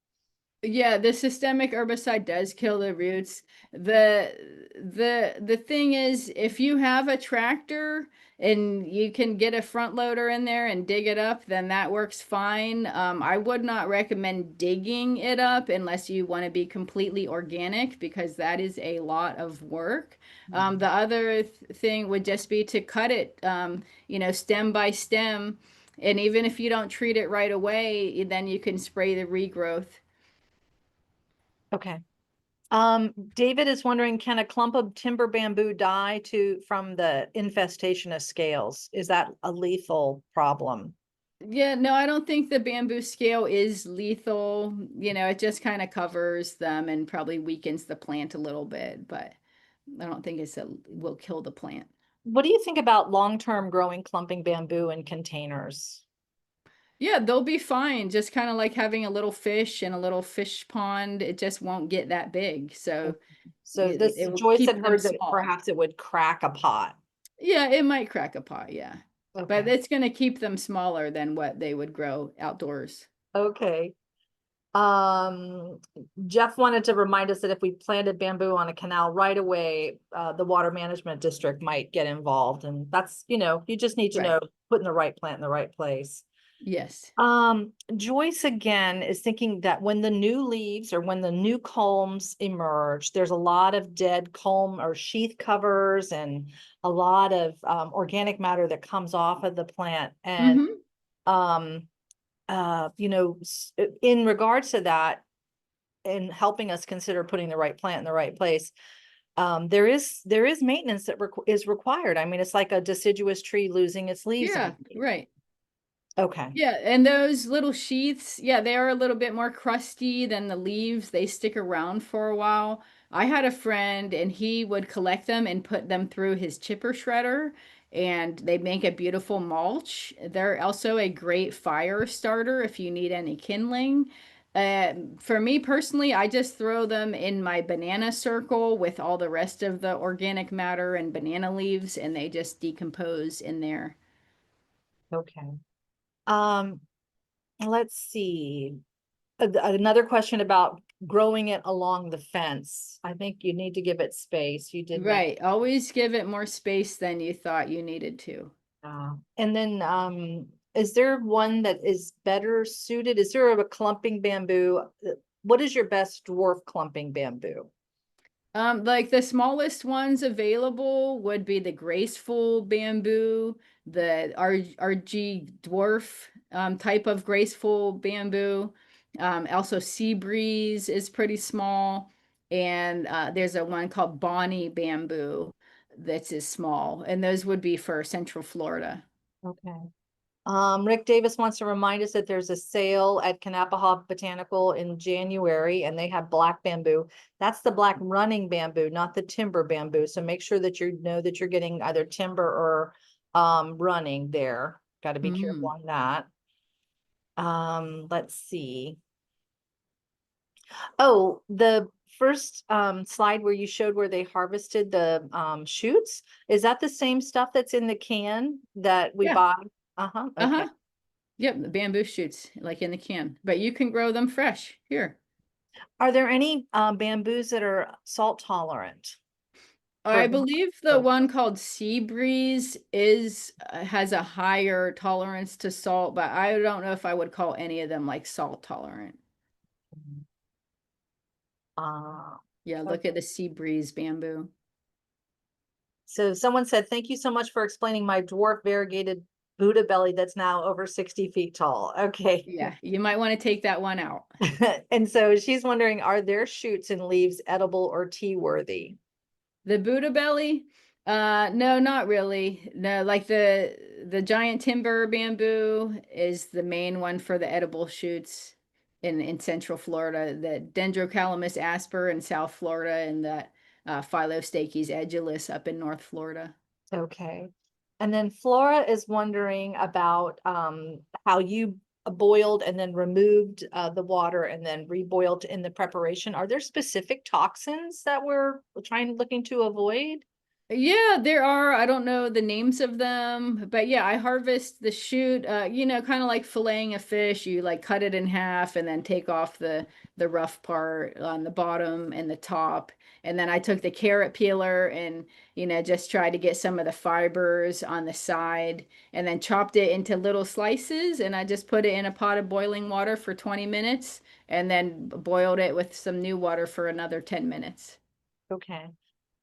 B: Yeah, the systemic herbicide does kill the roots. The thing is, if you have a tractor and you can get a front loader in there and dig it up, then that works fine. I would not recommend digging it up unless you want to be completely organic because that is a lot of work. The other thing would just be to cut it, stem by stem. And even if you don't treat it right away, then you can spray the regrowth.
A: Okay. David is wondering, can a clump of timber bamboo die from the infestation of scales? Is that a lethal problem?
B: Yeah, no, I don't think the bamboo scale is lethal. It just kind of covers them and probably weakens the plant a little bit, but I don't think will kill the plant.
A: What do you think about long-term growing clumping bamboo in containers?
B: Yeah, they'll be fine. Just kind of like having a little fish in a little fish pond. It just won't get that big. So
A: So this
B: it will
A: Joyce
B: keep
A: had
B: them
A: heard that
B: small.
A: perhaps it would crack a pot.
B: Yeah, it might crack a pot, yeah. But
A: Okay.
B: it's going to keep them smaller than what they would grow outdoors.
A: Okay. Jeff wanted to remind us that if we planted bamboo on a canal right away, the water management district might get involved, and that's, you just need to
B: Right.
A: know, putting the right plant in the right place.
B: Yes.
A: Joyce again is thinking that when the new leaves or when the new culms emerge, there's a lot of dead culm or sheath covers and a lot of organic matter that comes off of the plant. And
B: Mm-hmm.
A: um, in regards to that, and helping us consider putting the right plant in the right place, there is maintenance that is required. I mean, it's like a deciduous tree losing its leaves
B: Yeah,
A: every year.
B: right.
A: Okay.
B: Yeah, and those little sheaths, yeah, they are a little bit more crusty than the leaves. They stick around for a while. I had a friend and he would collect them and put them through his chipper shredder, and they make a beautiful mulch. They're also a great fire starter if you need any kindling. For me personally, I just throw them in my banana circle with all the rest of the organic matter and banana leaves, and they just decompose in there.
A: Okay. Um, let's see. Another question about growing it along the fence. I think you need to give it space. You did mention.
B: Right. Always give it more space than you thought you needed to.
A: And then, is there one that is better suited? Is there a clumping bamboo? What is your best dwarf clumping bamboo?
B: Like the smallest ones available would be the graceful bamboo, the RG dwarf type of graceful bamboo. Also, sea breeze is pretty small, and there's a one called Bonnie bamboo that's as small, and those would be for Central Florida.
A: Okay. Rick Davis wants to remind us that there's a sale at Kanapaha Botanical in January, and they have black bamboo. That's the black running bamboo, not the timber bamboo. So make sure that you know that you're getting either timber or running there. Got to be careful
B: Mm.
A: on that. Let's see. Oh, the first slide where you showed where they harvested the shoots, is that the same stuff that's in the can that we
B: Yeah.
A: buy? Uh-huh. Okay.
B: Uh-huh. Yep, the bamboo shoots like in the can, but you can grow them fresh here.
A: Are there any bamboos that are salt tolerant
B: I
A: for
B: believe the
A: for-
B: one called Sea Breeze is has a higher tolerance to salt, but I don't know if I would call any of them like salt tolerant.
A: uh
B: Yeah, look at
A: okay.
B: the Sea Breeze bamboo.
A: So someone said, thank you so much for explaining my dwarf variegated Buddha belly that's now over 60 feet tall. Okay.
B: Yeah, you might want to take that one out.
A: And so she's wondering, are there shoots and leaves edible or tea worthy?
B: The Buddha belly? No, not really. No, like the giant timber bamboo is the main one for the edible shoots in Central Florida. The Dendrocalamus asper in South Florida, and that Philostachys edulis up in North Florida.
A: Okay. And then Flora is wondering about how you boiled and then removed the water and then reboiled in the preparation. Are there specific toxins that we're looking to avoid?
B: Yeah, there are. I don't know the names of them, but yeah, I harvest the shoot, kind of like filleting a fish. You like cut it in half and then take off the rough part on the bottom and the top. And then I took the carrot peeler and, just tried to get some of the fibers on the side and then chopped it into little slices, and I just put it in a pot of boiling water for 20 minutes and then boiled it with some new water for another 10 minutes.
A: Okay.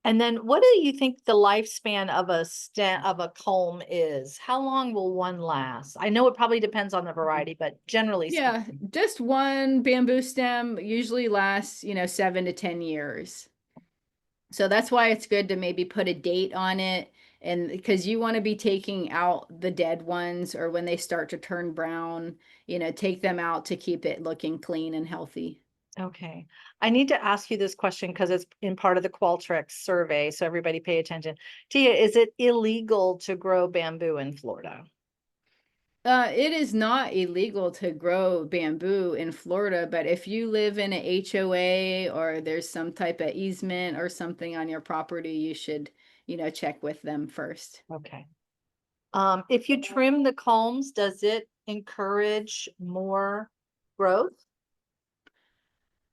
A: And then what do you think the lifespan of a stem of a culm is? How long will one last? I know it probably depends on the variety, but generally
B: Yeah,
A: speaking.
B: just one bamboo stem usually lasts, 7 to 10 years. So that's why it's good to maybe put a date on it, and because you want to be taking out the dead ones or when they start to turn brown, take them out to keep it looking clean and healthy.
A: Okay. I need to ask you this question because it's in part of the Qualtrics survey, so everybody pay attention. Tia, is it illegal to grow bamboo in Florida?
B: It is not illegal to grow bamboo in Florida, but if you live in a HOA or there's some type of easement or something on your property, you should, check with them first.
A: Okay. If you trim the culms, does it encourage more growth?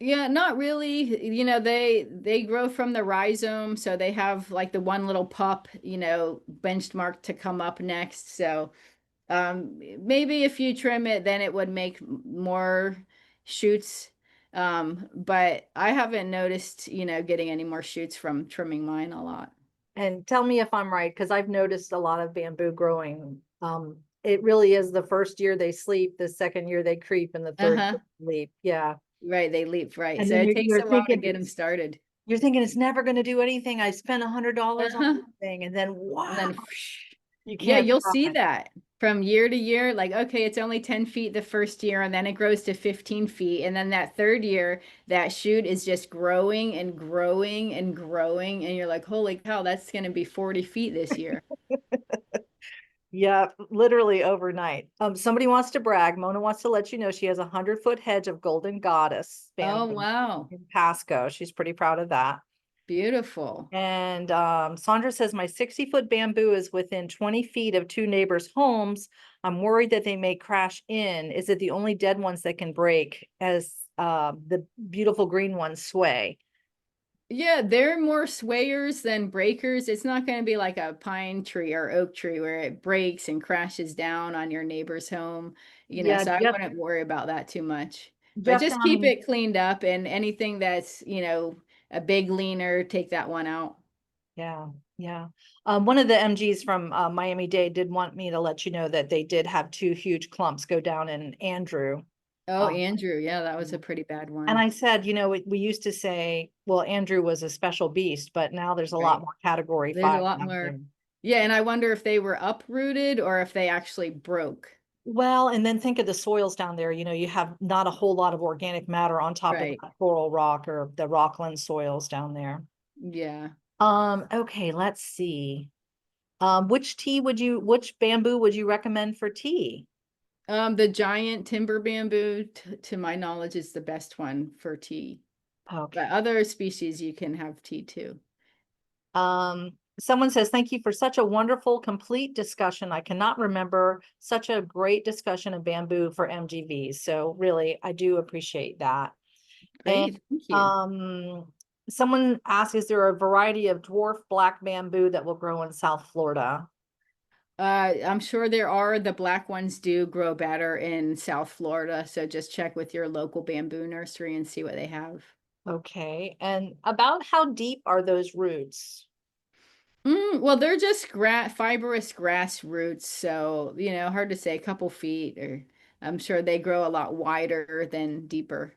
B: Yeah, not really. You know, they grow from the rhizome, so they have like the one little pup, benchmark to come up next. So maybe if you trim it, then it would make more shoots. But I haven't noticed, getting any more shoots from trimming mine a lot.
A: And tell me if I'm right, because I've noticed a lot of bamboo growing. It really is the first year they sleep, the second year they creep, and the third
B: Uh-huh.
A: year they leap. Yeah.
B: Right, they leap, right.
A: And
B: So
A: then
B: it
A: you're
B: takes
A: you're
B: a while to
A: thinking
B: get them started.
A: you're thinking it's never going to do anything. I spent $100 on
B: Uh-huh.
A: this thing, and then
B: And
A: wow,
B: then whoosh.
A: you
B: Yeah,
A: can't
B: you'll
A: stop
B: see
A: it.
B: that from year to year. Like, okay, it's only 10 feet the first year, and then it grows to 15 feet. And then that third year, that shoot is just growing and growing and growing. And you're like, holy cow, that's going to be 40 feet this year.
A: Yeah, literally overnight. Somebody wants to brag. Mona wants to let you know she has 100-foot hedge of golden goddess
B: Oh,
A: bamboo
B: wow.
A: in Pasco. She's pretty proud of that.
B: Beautiful.
A: And Sandra says, my 60-foot bamboo is within 20 feet of two neighbors' homes. I'm worried that they may crash in. Is it the only dead ones that can break as the beautiful green ones sway?
B: Yeah, they're more swayers than breakers. It's not going to be like a pine tree or oak tree where it breaks and crashes down on your neighbor's home,
A: Yeah,
B: so I
A: Jeff,
B: wouldn't worry about that too much. But
A: Jeff
B: just
A: down
B: keep
A: in
B: it cleaned up and anything that's, a big leaner, take that one out.
A: Yeah, yeah. One of the MGs from Miami-Dade did want me to let you know that they did have two huge clumps go down in Andrew.
B: Oh,
A: Um,
B: Andrew, yeah, that was a pretty bad
A: and
B: one.
A: I said, we used to say, well, Andrew was a special beast, but now there's a lot
B: Right.
A: more category
B: There's a
A: 5
B: lot
A: out there.
B: more. Yeah, and I wonder if they were uprooted or if they actually broke.
A: Well, and then think of the soils down there. You have not a whole lot of organic matter on top of
B: Right.
A: that coral rock or the rockland soils down there.
B: Yeah.
A: Okay, let's see. Which bamboo would you recommend for tea?
B: The giant timber bamboo, to my knowledge, is the best one for tea. But
A: Okay.
B: other species you can have tea too.
A: Someone says, thank you for such a wonderful, complete discussion. I cannot remember such a great discussion of bamboo for MGVs. So really, I do appreciate that. And
B: Great, thank you.
A: um, someone asks, is there a variety of dwarf black bamboo that will grow in South Florida?
B: I'm sure there are. The black ones do grow better in South Florida, so just check with your local bamboo nursery and see what they have.
A: Okay. And about how deep are those roots?
B: Well, they're just fibrous grass roots, so hard to say. A couple feet, or I'm sure they grow a lot wider than deeper.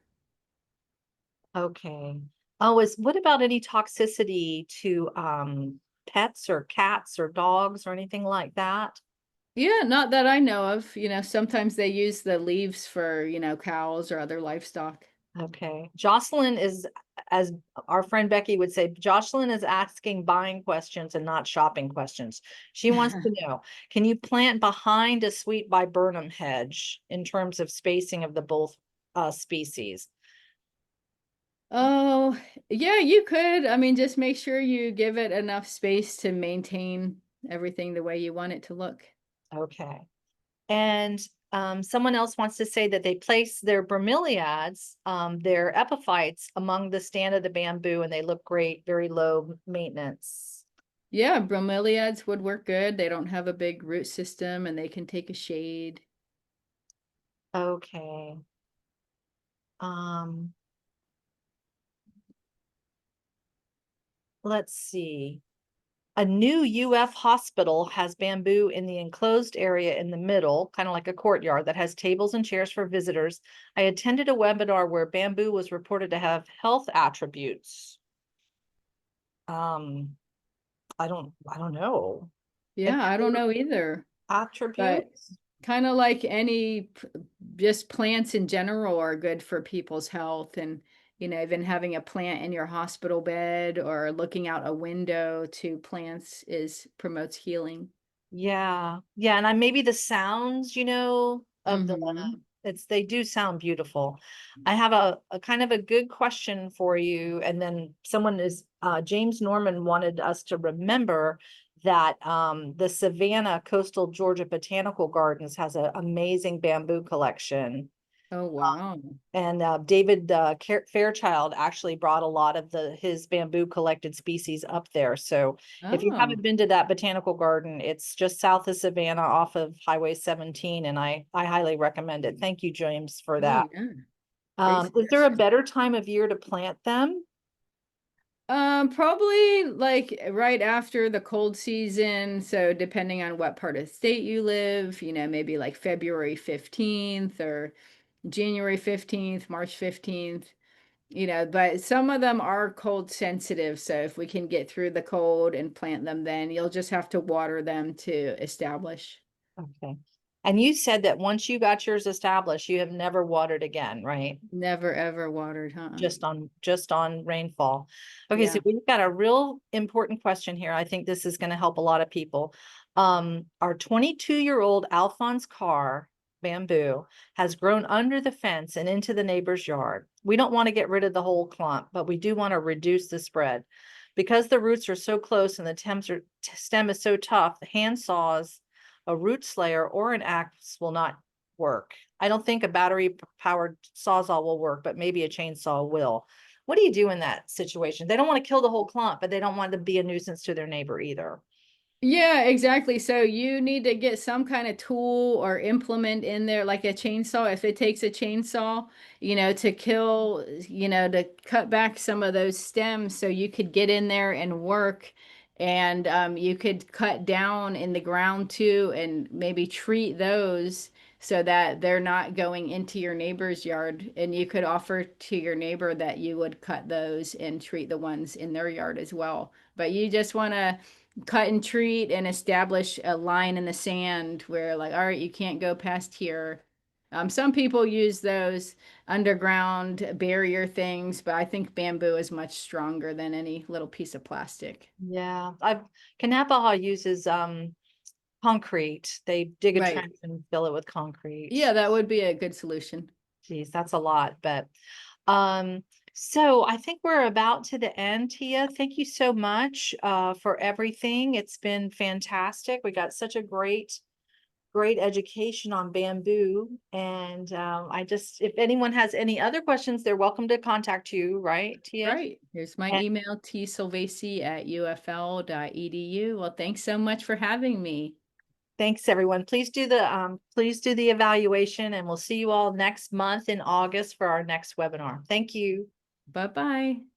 A: Okay. Oh, what about any toxicity to pets or cats or dogs or anything like that?
B: Yeah, not that I know of. Sometimes they use the leaves for, cows or other livestock.
A: Okay. Jocelyn is, as our friend Becky would say, Jocelyn is asking buying questions and not shopping questions. She wants to know, can you plant behind a sweet viburnum hedge in terms of spacing of the both species?
B: Oh, yeah, you could. I mean, just make sure you give it enough space to maintain everything the way you want it to look.
A: Okay. And someone else wants to say that they place their bromeliads, their epiphytes among the stand of the bamboo and they look great, very low maintenance.
B: Yeah, bromeliads would work good. They don't have a big root system and they can take a shade.
A: Okay. Um, let's see. A new UF hospital has bamboo in the enclosed area in the middle, kind of like a courtyard that has tables and chairs for visitors. I attended a webinar where bamboo was reported to have health attributes. Um, I don't know.
B: Yeah, I don't
A: Additional
B: know either. But
A: attributes?
B: kind of like just plants in general are good for people's health. And, even having a plant in your hospital bed or looking out a window to plants is promotes healing.
A: Yeah. Yeah. And maybe the sounds, of
B: Mm-hmm.
A: they do sound beautiful. I have a kind of a good question for you. And then James Norman wanted us to remember that the Savannah Coastal Georgia Botanical Gardens has an amazing bamboo collection.
B: Oh, wow.
A: And David Fairchild actually brought a lot of his bamboo collected species up there. So if you
B: Oh,
A: haven't been to that botanical garden, it's just south of Savannah off of Highway 17, and I highly recommend it. Thank you, James, for
B: oh
A: that.
B: yeah. Great
A: Is there a
B: suggestion.
A: better time of year to plant them?
B: Probably like right after the cold season. So depending on what part of the state you live, maybe like February 15th or January 15th, March 15th, but some of them are cold sensitive. So if we can get through the cold and plant them, then you'll just have to water them to establish.
A: Okay. And you said that once you got yours established, you have never watered again, right?
B: Never ever watered, huh?
A: Just on rainfall. Okay, so
B: Yeah,
A: we've got a real important question here. I think this is going to help a lot of people. Our 22-year-old Alphonse Carr bamboo has grown under the fence and into the neighbor's yard. We don't want to get rid of the whole clump, but we do want to reduce the spread. Because the roots are so close and the stem is so tough, the hand saws, a root slayer, or an axe will not work. I don't think a battery powered sawzall will work, but maybe a chainsaw will. What do you do in that situation? They don't want to kill the whole clump, but they don't want to be a nuisance to their neighbor either.
B: yeah, exactly. So you need to get some kind of tool or implement in there, like a chainsaw. If it takes a chainsaw, to kill, to cut back some of those stems so you could get in there and work. And you could cut down in the ground too and maybe treat those so that they're not going into your neighbor's yard. And you could offer to your neighbor that you would cut those and treat the ones in their yard as well. But you just want to cut and treat and establish a line in the sand where, like, all right, you can't go past here. Some people use those underground barrier things, but I think bamboo is much stronger than any little piece of plastic.
A: Yeah, Kanapaha uses concrete. They dig a
B: Right.
A: trench and fill it with concrete.
B: Yeah, that would be a good solution.
A: Geez, that's a lot, but um, so I think we're about to the end, Tia. Thank you so much for everything. It's been fantastic. We got such a great education on bamboo. And if anyone has any other questions, they're welcome to contact you, right, Tia?
B: Right. Here's my
A: And
B: email, tsilvasi@ufl.edu. Well, thanks so much for having me.
A: thanks, everyone. Please do the evaluation, and we'll see you all next month in August for our next webinar. Thank you.
B: Bye-bye.